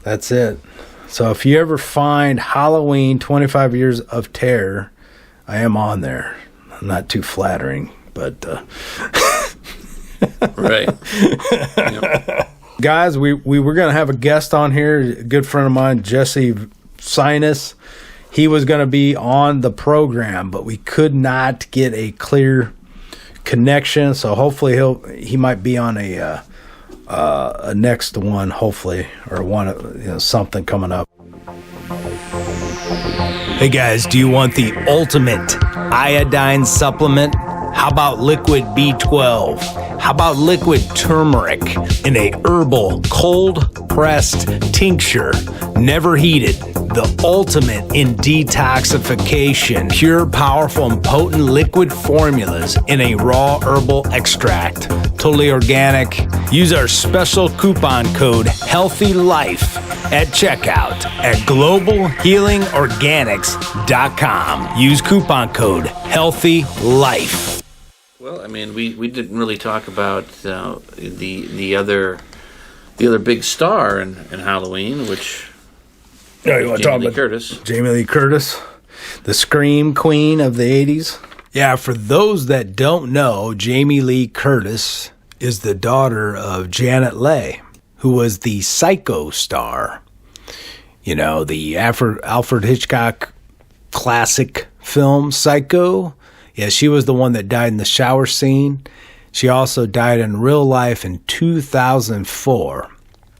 That's it. So if you ever find Halloween 25 Years of Terror, I am on there. Not too flattering, but...
Right. Yep.
Guys, we were going to have a guest on here, a good friend of mine, Jesse Sinus. He was going to be on the program, but we could not get a clear connection, so hopefully he might be on a next one, hopefully, or one, something coming up. Hey guys, do you want the ultimate iodine supplement? How about liquid B12? How about liquid turmeric in a herbal cold pressed tincture, never heated? The ultimate in detoxification, pure, powerful, and potent liquid formulas in a raw herbal extract. Totally organic. Use our special coupon code HEALTHYLIFE at checkout at globalhealingorganics.com. Use coupon code HEALTHYLIFE.
Well, I mean, we didn't really talk about the other big star in Halloween, which...
Oh, you want to talk about Jamie Lee Curtis, the Scream Queen of the 80s? Yeah, for those that don't know, Jamie Lee Curtis is the daughter of Janet Leigh, who was the Psycho star. The Alfred Hitchcock classic film Psycho. Yeah, she was the one that died in the shower scene. She also died in real life in 2004.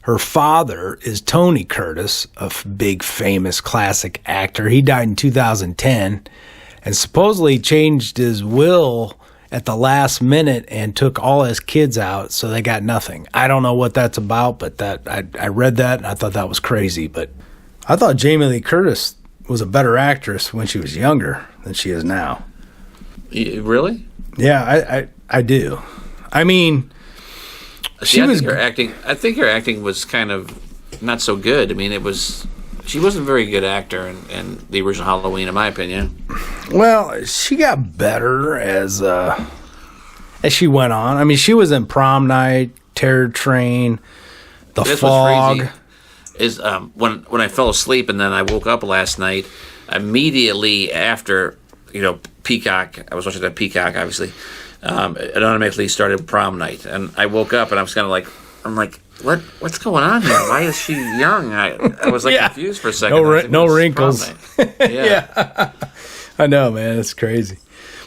Her father is Tony Curtis, a big famous classic actor. He died in 2010 and supposedly changed his will at the last minute and took all his kids out, so they got nothing. I don't know what that's about, but I read that and I thought that was crazy. But I thought Jamie Lee Curtis was a better actress when she was younger than she is now.
Really?
Yeah, I do. I mean...
I think her acting was kind of not so good. I mean, it was She wasn't a very good actor in the original Halloween, in my opinion.
Well, she got better as she went on. I mean, she was in Prom Night, Terror Train, The Fog.
What's crazy is when I fell asleep and then I woke up last night, immediately after, Peacock, I was watching that Peacock, obviously, it automatically started Prom Night. And I woke up and I was kind of like, what's going on here? Why is she young? I was confused for a second.
No wrinkles.
Yeah.
I know, man. It's crazy.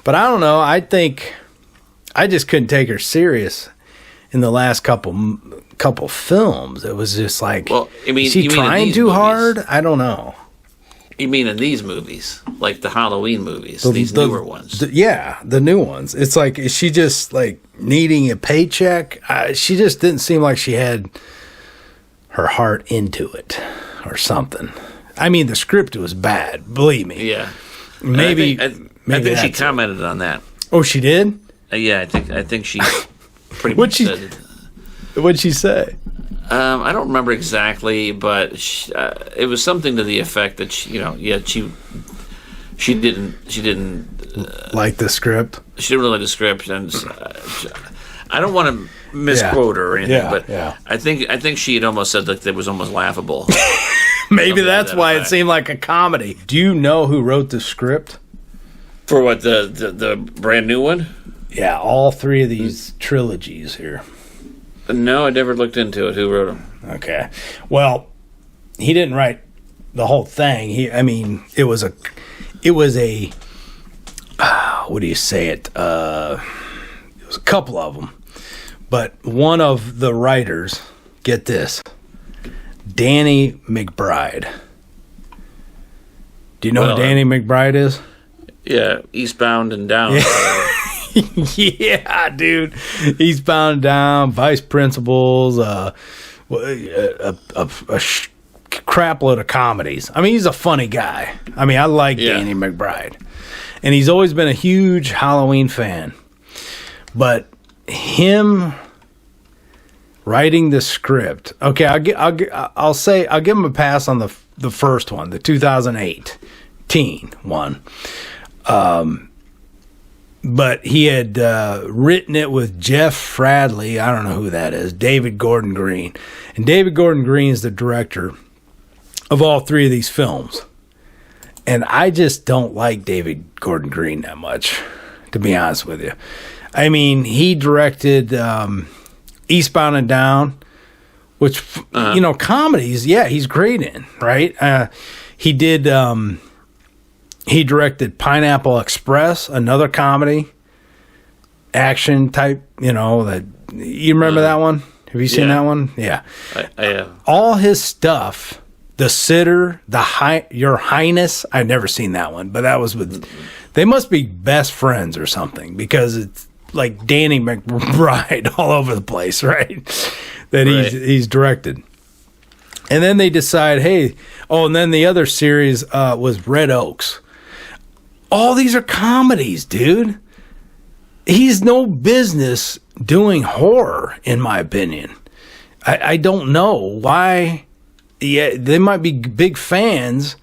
But I don't know. I think I just couldn't take her serious in the last couple films. It was just like, is she trying too hard? I don't know.
You mean in these movies, like the Halloween movies, these newer ones?
The new ones. It's like, is she just like needing a paycheck? She just didn't seem like she had her heart into it or something. I mean, the script was bad, believe me.
Yeah,
maybe.
I think she commented on that.
Oh, she did?
Yeah, I think she pretty much said.
What'd she say?
I don't remember exactly, but it was something to the effect that she didn't
like the script.
She didn't really like the script, and I don't want to misquote her or anything, but I think she had almost said that it was almost laughable.
Maybe that's why it seemed like a comedy. Do you know who wrote the script
for what the brand new one?
Yeah, all three of these trilogies here.
No, I never looked into it. Who wrote them?
Okay. Well, he didn't write the whole thing. It was a what do you say it? It was a couple of them. But one of the writers, get this, Danny McBride. Do you know who Danny McBride is?
Yeah, Eastbound and Down.
Yeah, dude. Eastbound and Down, Vice Principals, a crap load of comedies. I mean, he's a funny guy. I mean, I like Danny McBride. And he's always been a huge Halloween fan. But him writing the script. Okay, I'll give him a pass on the first one, the 2008 teen one. But he had written it with Jeff Fradley. I don't know who that is. David Gordon Green. And David Gordon Green is the director of all three of these films. And I just don't like David Gordon Green that much, to be honest with you. I mean, he directed Eastbound and Down, which, comedies, he's great in, right? He did... He directed Pineapple Express, another comedy, action type, that you remember that one? Have you seen that one? Yeah.
I have.
All his stuff, The Sitter, Your Highness, I've never seen that one, but that was with, they must be best friends or something, because it's like Danny McBride all over the place, right? That he's directed. And then they decide, and then the other series was Red Oaks. All these are comedies, dude. He's no business doing horror, in my opinion. I don't know why. Yeah, they might be big fans,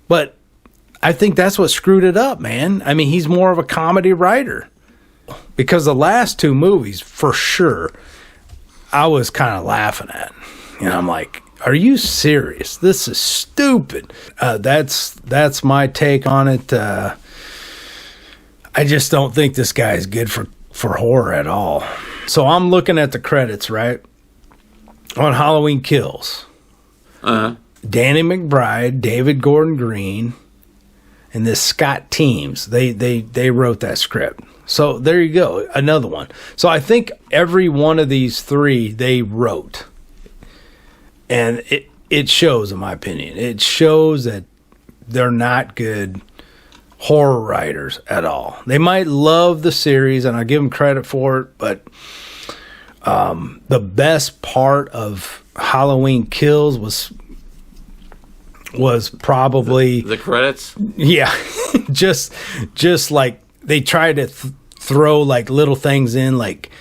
but I think that's what screwed it up, man. I mean, he's more of a comedy writer. Because the last two movies, for sure, I was kind of laughing at. I'm like, are you serious? This is stupid. That's my take on it. I just don't think this guy is good for horror at all. So I'm looking at the credits, right? On Halloween Kills.
Uh-huh.
Danny McBride, David Gordon Green, and this Scott Teems. They wrote that script. So there you go, another one. So I think every one of these three they wrote. And it shows, in my opinion. It shows that they're not good horror writers at all. They might love the series, and I give them credit for it, but the best part of Halloween Kills was probably
the credits.
Yeah, just like they try to throw like little things in, like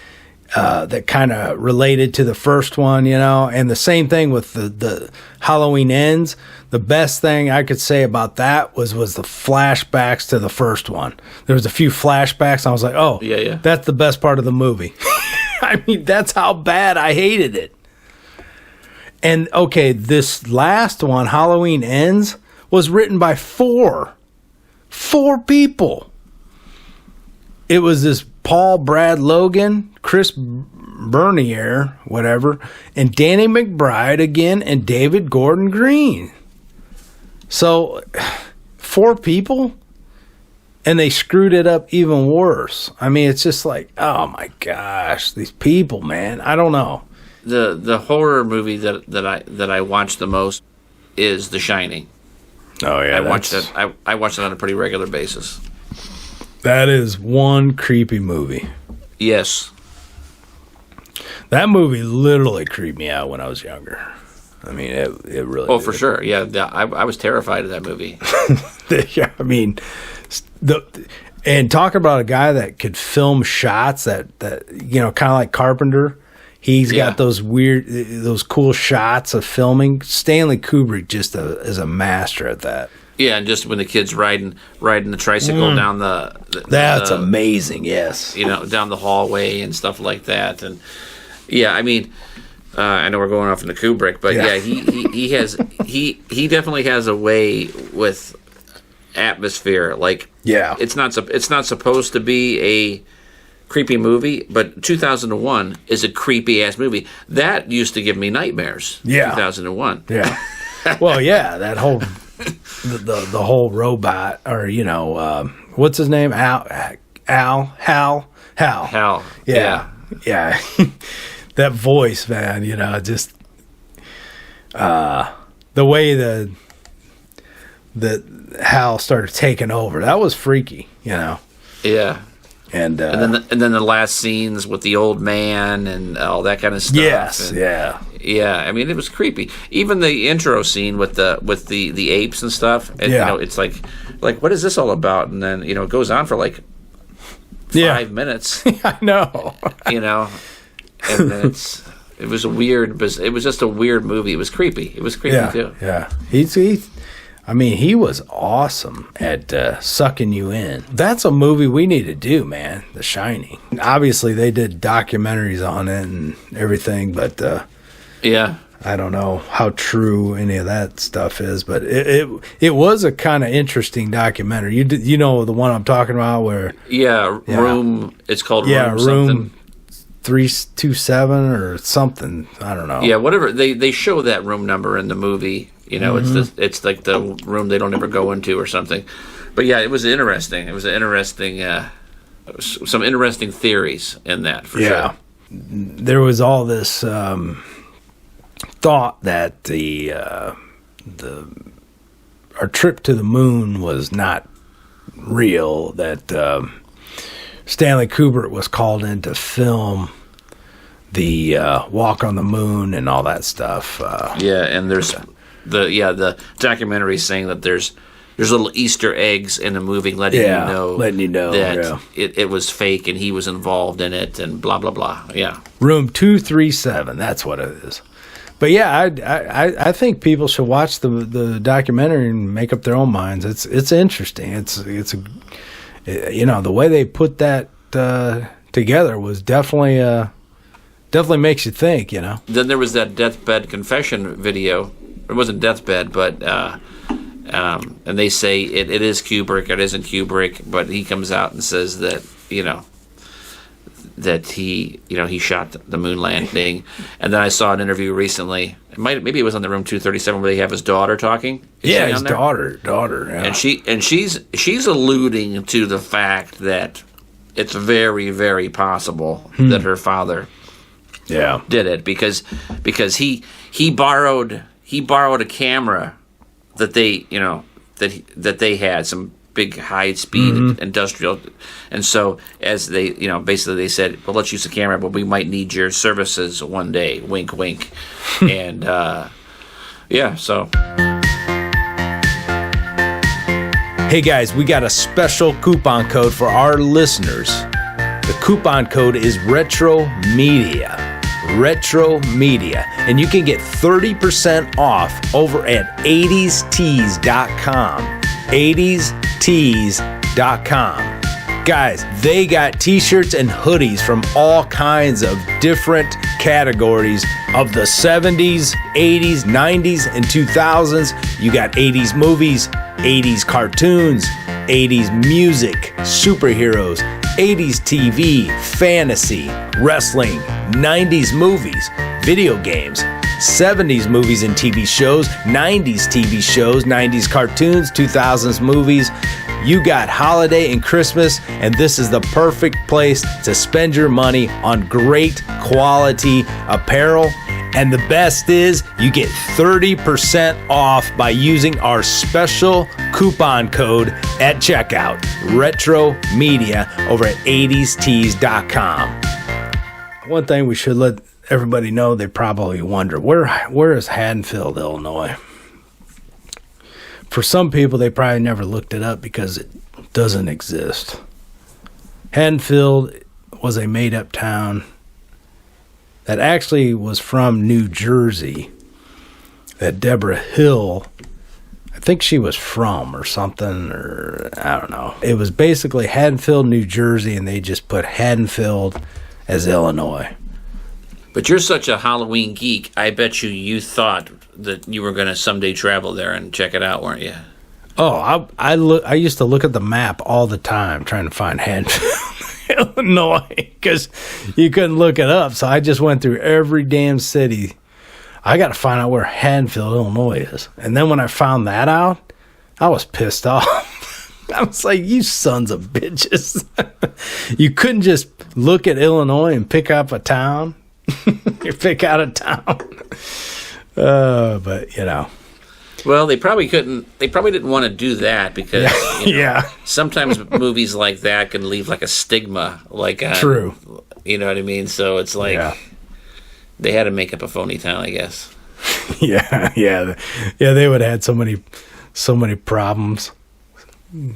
that kind of related to the first one, and the same thing with the Halloween Ends. The best thing I could say about that was the flashbacks to the first one. There was a few flashbacks, and I was like, oh,
yeah.
That's the best part of the movie. I mean, that's how bad I hated it. And, okay, this last one, Halloween Ends, was written by four people. It was this Paul Brad Logan, Chris Bernier, whatever, and Danny McBride again, and David Gordon Green. So, 4 people, and they screwed it up even worse. I mean, it's just like, oh my gosh, these people, man. I don't know.
The horror movie that I watch the most is The Shining.
Oh yeah,
I watch that on a pretty regular basis.
That is one creepy movie.
Yes.
That movie literally creeped me out when I was younger. I mean, it really.
Oh,
did.
for sure. Yeah, I was terrified of that movie.
Yeah, I mean, and talk about a guy that could film shots that kind of like Carpenter. He's got those cool shots of filming. Stanley Kubrick just is a master at that.
Yeah, and just when the kid's riding the tricycle down
that's amazing. Yes,
down the hallway and stuff like that. And yeah, I mean, I know we're going off into Kubrick, but yeah, he definitely has a way with atmosphere. Like,
yeah,
it's not supposed to be a creepy movie, but 2001 is a creepy ass movie that used to give me nightmares.
Yeah,
2001.
Yeah. Well, yeah, that whole the whole robot, or what's his name? Hal. Yeah. That voice, man. Just the way that Hal started taking over, that was freaky.
Yeah.
And
then the last scenes with the old man and all that kind of stuff.
Yes,
and,
yeah.
I mean, it was creepy. Even the intro scene with the apes and stuff. And, it's like what is this all about? And then it goes on for like 5 minutes.
I know.
And then it was just a weird movie. It was creepy. It was creepy too.
Yeah. He was awesome at sucking you in. That's a movie we need to do, man. The Shining. Obviously, they did documentaries on it and everything, but I don't know how true any of that stuff is. But it was a kind of interesting documentary. You know the one I'm talking about, where
Room. It's called Room.
Room 327 or something. I don't know.
Yeah, whatever. They show that room number in the movie. It's like the room they don't ever go into or something. But yeah, it was interesting. It was an interesting, some interesting theories in that for sure.
There was all this thought that our trip to the moon was not real. That Stanley Kubrick was called in to film the walk on the moon and all that stuff.
And there's the documentary saying that there's little Easter eggs in the movie letting you know that it was fake and he was involved in it and blah blah blah. Yeah,
Room 237. That's what it is. But yeah, I think people should watch the documentary and make up their own minds. It's interesting. It's the way they put that together was definitely makes you think.
Then there was that deathbed confession video. It wasn't deathbed, but and they say it is Kubrick. It isn't Kubrick, but he comes out and says that that he shot the moon landing. And then I saw an interview recently. Maybe it was on the Room 237 where they have his daughter talking.
His daughter. Yeah.
And she's alluding to the fact that it's very, very possible that her father did it because he borrowed a camera that they had, some big high speed industrial, and so as they basically they said, well, let's use the camera, but we might need your services one day, wink wink. And so
hey guys, we got a special coupon code for our listeners. The coupon code is RETROMEDIA. RETROMEDIA. And you can get 30% off over at 80stees.com. 80stees.com. Guys, they got t-shirts and hoodies from all kinds of different categories of the 70s, 80s, 90s, and 2000s. You got 80s movies, 80s cartoons, 80s music, superheroes, 80s TV, fantasy, wrestling, 90s movies, video games, 70s movies and TV shows, 90s TV shows, 90s cartoons, 2000s movies. You got holiday and Christmas, and this is the perfect place to spend your money on great quality apparel. And the best is you get 30% off by using our special coupon code at checkout, Retro Media, over at 80stees.com. One thing we should let everybody know, they probably wonder, where is Haddonfield, Illinois? For some people, they probably never looked it up because it doesn't exist. Haddonfield was a made-up town that actually was from New Jersey, that Deborah Hill, I think she was from or something, or I don't know. It was basically Haddonfield, New Jersey, and they just put Haddonfield as Illinois.
But you're such a Halloween geek, I bet you thought that you were going to someday travel there and check it out, weren't you?
Oh, I used to look at the map all the time trying to find Haddonfield, Illinois, because you couldn't look it up. So I just went through every damn city. I got to find out where Haddonfield, Illinois is. And then when I found that out, I was pissed off. I was like, you sons of bitches. You couldn't just look at Illinois and pick up a town. You pick out a town. But, you know.
Well, they probably couldn't. They probably didn't want to do that because sometimes movies like that can leave like a stigma. Like
true.
You know what I mean? So it's like they had to make up a phony town, I guess.
Yeah. They would have had so many problems.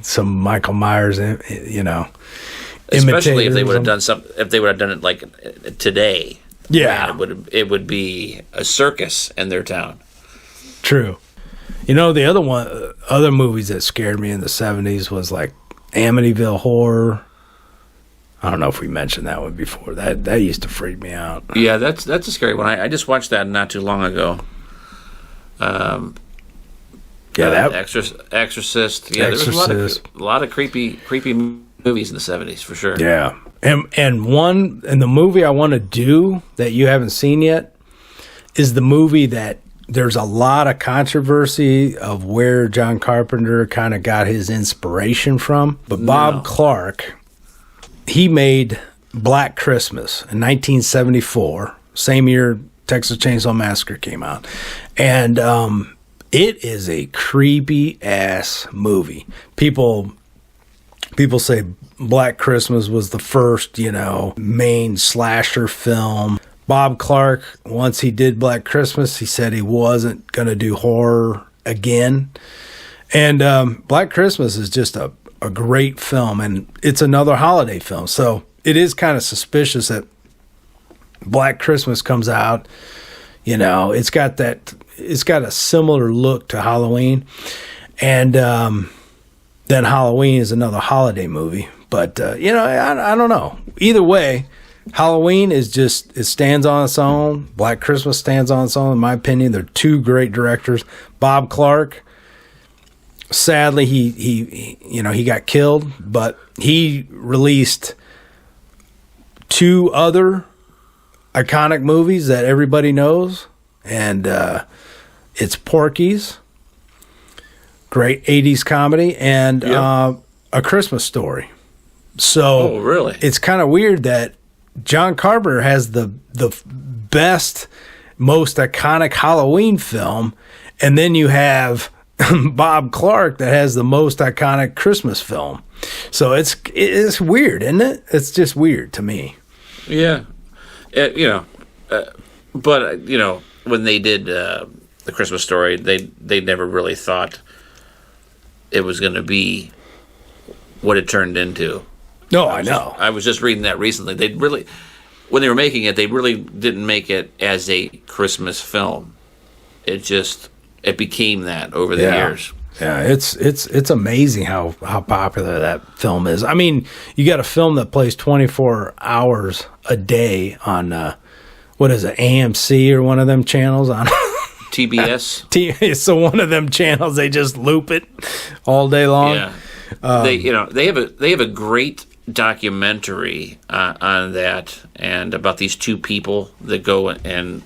Some Michael Myers, you know.
Especially if they would have done if they would have done it like today.
Yeah,
it would be a circus in their town.
True. You know, the other movies that scared me in the 70s was like Amityville Horror. I don't know if we mentioned that one before. That used to freak me out.
Yeah, that's a scary one. I just watched that not too long ago. Exorcist. Yeah, there was a lot of creepy movies in the 70s for sure.
Yeah. And the movie I want to do that you haven't seen yet is the movie that there's a lot of controversy of where John Carpenter kind of got his inspiration from. But Bob Clark, he made Black Christmas in 1974, same year Texas Chainsaw Massacre came out. And it is a creepy ass movie. People say Black Christmas was the first, main slasher film. Bob Clark, once he did Black Christmas, he said he wasn't going to do horror again. And Black Christmas is just a great film, and it's another holiday film. So it is kind of suspicious that Black Christmas comes out. It's got a similar look to Halloween. And then Halloween is another holiday movie. But, I don't know. Either way, Halloween it stands on its own. Black Christmas stands on its own, in my opinion. They're two great directors. Bob Clark, sadly, he got killed, but he released two other iconic movies that everybody knows, and it's Porky's, great 80s comedy, and A Christmas Story. So
really?
It's kind of weird that John Carpenter has the best, most iconic Halloween film, and then you have Bob Clark that has the most iconic Christmas film. So it's weird, isn't it? It's just weird to me.
Yeah. But when they did The Christmas Story, they never really thought it was going to be what it turned into.
No, I know.
I was just reading that recently. When they were making it, they really didn't make it as a Christmas film. It became that over the years.
Yeah, it's amazing how popular that film is. I mean, you got a film that plays 24 hours a day on what is it, AMC or one of them channels on
TBS.
So one of them channels, they just loop it all day long.
Yeah, they have a great documentary on that, and about these two people that go and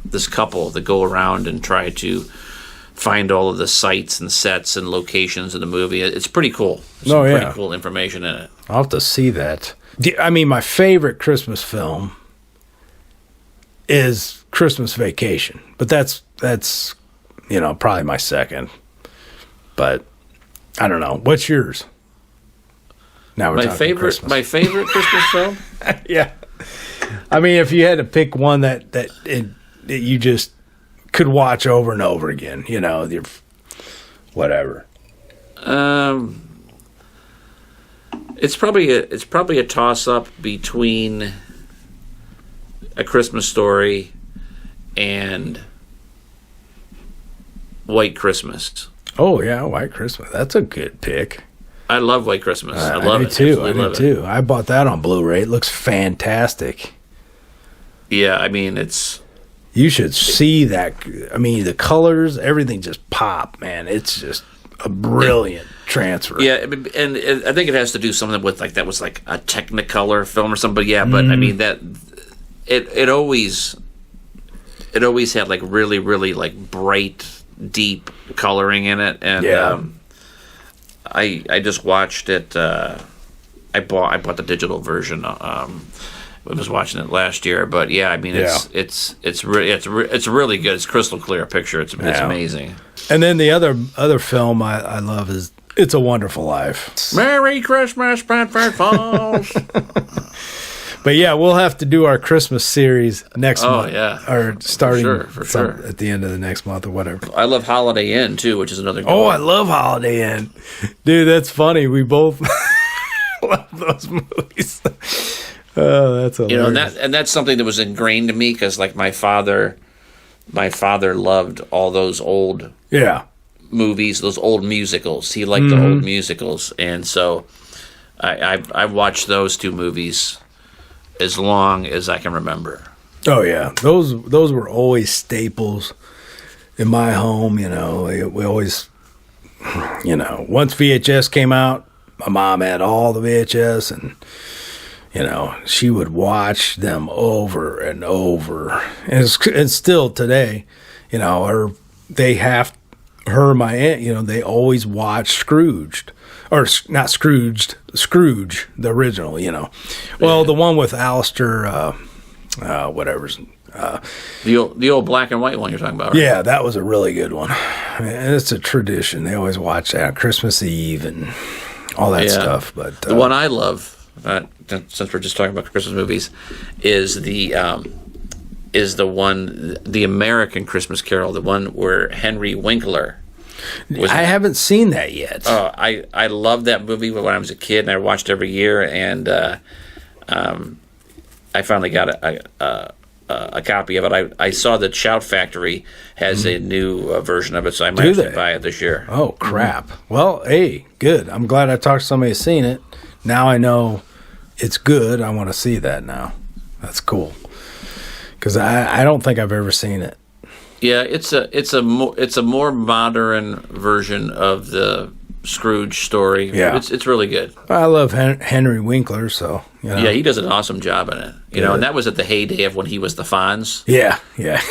this couple that go around and try to find all of the sites and sets and locations of the movie. It's pretty cool. There's pretty cool information in it.
I'll have to see that. I mean, my favorite Christmas film is Christmas Vacation, but that's probably my second. But I don't know. What's yours? Now we're talking Christmas.
My favorite Christmas film.
Yeah, I mean, if you had to pick one that you just could watch over and over again, whatever.
It's probably a toss up between A Christmas Story and White Christmas.
Oh yeah, White Christmas. That's a good pick.
I love White Christmas. I love it.
I do too. I bought that on Blu-ray. It looks fantastic.
Yeah, I mean it's.
You should see that. I mean, the colors, everything just pop, man. It's just a brilliant transfer.
Yeah, and I think it has to do something with that was like a Technicolor film or something. But yeah, but I mean that it always had like really, really like bright, deep coloring in it, and I just watched it. I bought the digital version. I was watching it last year, but yeah, I mean it's really good. It's crystal clear picture. It's amazing.
And then the other film I love is It's a Wonderful Life.
Merry Christmas, Bradford Falls.
But yeah, we'll have to do our Christmas series next month.
Oh yeah,
or starting
for sure
at the end of the next month or whatever.
I love Holiday Inn too, which is another.
I love Holiday Inn, dude. That's funny. We both love those movies. Oh, that's hilarious.
And that's something that was ingrained in me because, like, my father loved all those old movies, those old musicals. He liked the old musicals, and so I watched those two movies as long as I can remember.
Oh yeah, those were always staples in my home. We always, once VHS came out, my mom had all the VHS and. She would watch them over and over, and still today, my aunt, they always watch Scrooged, or not Scrooged, Scrooge, the original, Well, the one with Alistair, whatever's.
The old black and white one you're talking about, right?
Yeah, that was a really good one. And it's a tradition. They always watch that on Christmas Eve and all that stuff. But
the one I love. Since we're just talking about Christmas movies, is the American Christmas Carol, the one where Henry Winkler was.
I haven't seen that yet.
Oh, I loved that movie when I was a kid, and I watched it every year. And I finally got a copy of it. I saw that Shout Factory has a new version of it, so I might actually buy it this year.
Oh crap! Well, hey, good. I'm glad I talked to somebody who's seen it. Now I know. It's good. I want to see that now. That's cool. Because I don't think I've ever seen it.
Yeah, it's a more modern version of the Scrooge story.
Yeah,
it's really good.
I love Henry Winkler, so
yeah, he does an awesome job in it. And that was at the heyday of when he was the Fonz.
Yeah.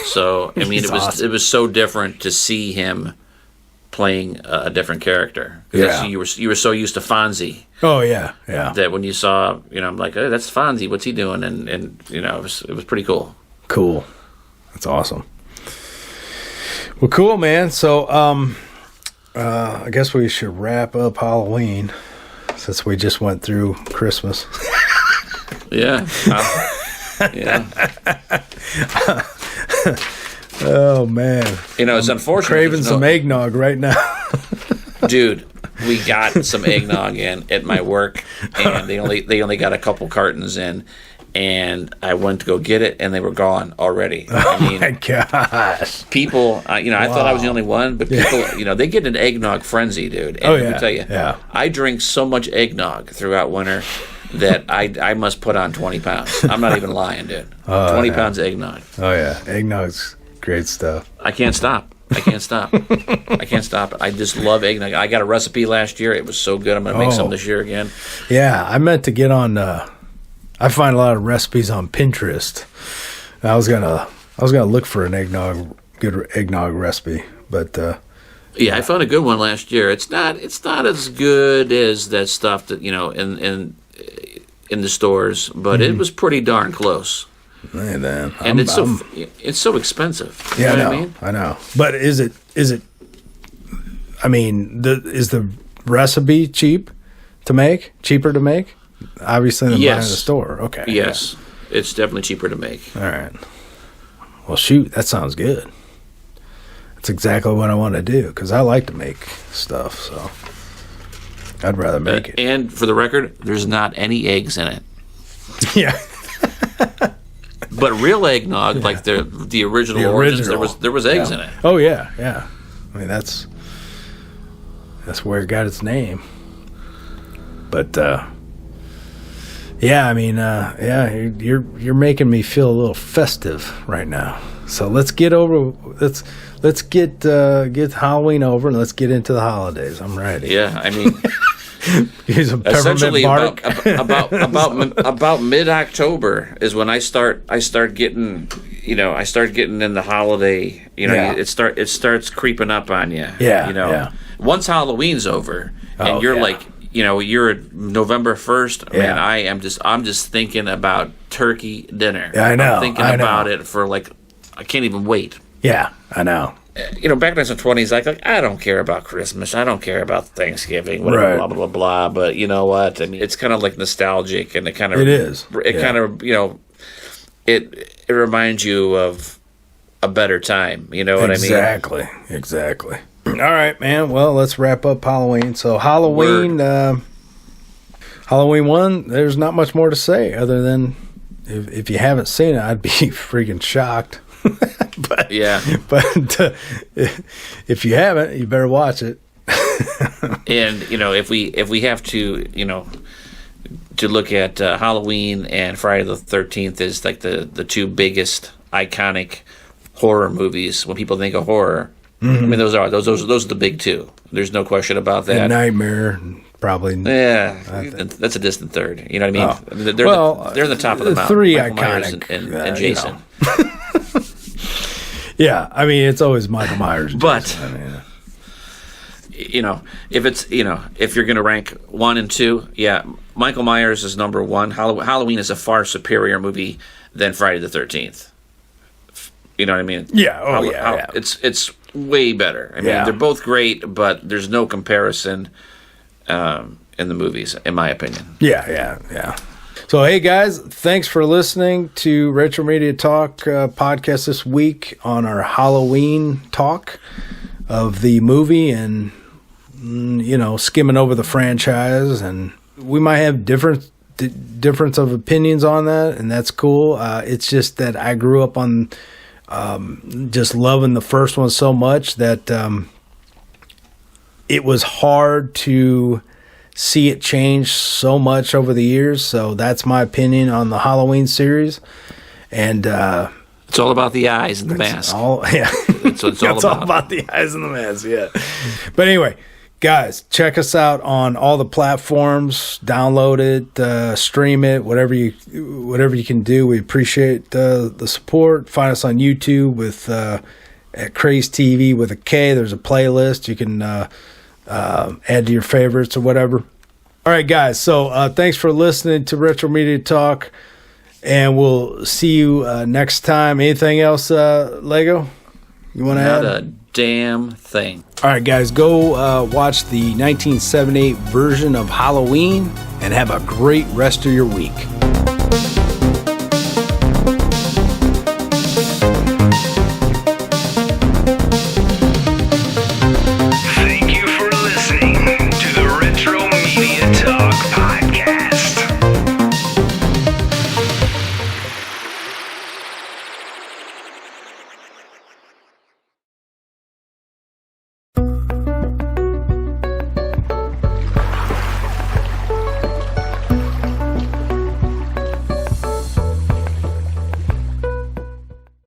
So I mean, it was so different to see him playing a different character.
Yeah,
you were so used to Fonzie.
Oh yeah.
That when you saw, I'm like, hey, that's Fonzie. What's he doing? And it was pretty cool.
Cool. That's awesome. Well, cool, man. So I guess we should wrap up Halloween since we just went through Christmas.
Yeah. Yeah.
Oh man.
It's unfortunate.
Craving some eggnog right now.
Dude, we got some eggnog in at my work, and they only got a couple cartons in, and I went to go get it, and they were gone already.
Oh my gosh!
People, I thought I was the only one, but people, they get an eggnog frenzy, dude. And let me tell you, I drink so much eggnog throughout winter that I must put on 20 pounds. I'm not even lying, dude. 20 pounds of eggnog.
Oh yeah, eggnog's great stuff.
I can't stop. I can't stop it. I just love eggnog. I got a recipe last year. It was so good. I'm going to make some this year again.
Yeah, I meant to get on. I find a lot of recipes on Pinterest. I was gonna look for an good eggnog recipe, but
yeah, I found a good one last year. It's not as good as that stuff that in the stores, but it was pretty darn close.
Hey, then.
And it's so expensive.
Yeah,
you know what I mean?
I know. But is it? I mean, is the recipe cheaper to make? Obviously, than buying in the store. Okay.
Yes, it's definitely cheaper to make.
All right. Well, shoot, that sounds good. That's exactly what I want to do because I like to make stuff. So I'd rather make it.
And for the record, there's not any eggs in it.
Yeah.
But real eggnog, like the original origins, there was eggs in it.
Oh yeah, yeah. I mean that's where it got its name. But yeah, I mean you're making me feel a little festive right now. So let's get Halloween over and let's get into the holidays. I'm ready.
Yeah, I mean.
Use a
Essentially,
bark.
about mid-October is when I start getting in the holiday. It starts creeping up on you.
Yeah.
Once Halloween's over and you're you're November 1st. Man, I'm just thinking about turkey dinner.
Yeah, I know.
I'm thinking about it for I can't even wait.
Yeah, I know.
Back in the 20s, like I don't care about Christmas. I don't care about Thanksgiving, whatever,
right.
blah, blah, blah, blah. But you know what? I mean, it's kind of like nostalgic, and it kind of...
It is.
Kind of, it reminds you of a better time. You know what I mean?
Exactly. All right, man. Well, let's wrap up Halloween. So Halloween 1, there's not much more to say other than if you haven't seen it, I'd be freaking shocked. But if you haven't, you better watch it.
And if we have to look at Halloween and Friday the 13th is like the two biggest iconic horror movies when people think of horror. Mm-hmm. I mean those are the big two. There's no question about that.
And Nightmare probably.
Yeah, that's a distant third. You know what I mean?
Oh.
They're the top of the mountain.
Three
Michael
iconic
Myers and Jason.
Yeah, I mean it's always Michael Myers.
But if you're going to rank 1 and 2, yeah, Michael Myers is number 1. Halloween is a far superior movie than Friday the 13th. You know what I mean?
Yeah.
It's way better. I mean, they're both great, but there's no comparison in the movies, in my opinion.
Yeah. So, hey, guys, thanks for listening to Retro Media Talk podcast this week on our Halloween talk of the movie and, skimming over the franchise. And we might have difference of opinions on that, and that's cool. It's just that I grew up on just loving the first one so much that it was hard to see it change so much over the years. So that's my opinion on the Halloween series. And
it's all about the eyes and the mask.
It's all about the eyes and the mask. Yeah. But anyway, guys, check us out on all the platforms. Download it, stream it, whatever you can do. We appreciate the support. Find us on YouTube with at Craze TV with a K. There's a playlist you can add to your favorites or whatever. All right, guys. So thanks for listening to Retro Media Talk, and we'll see you next time. Anything else, Lago? You want to add?
Not a damn thing.
All right, guys. Go watch the 1978 version of Halloween, and have a great rest of your week.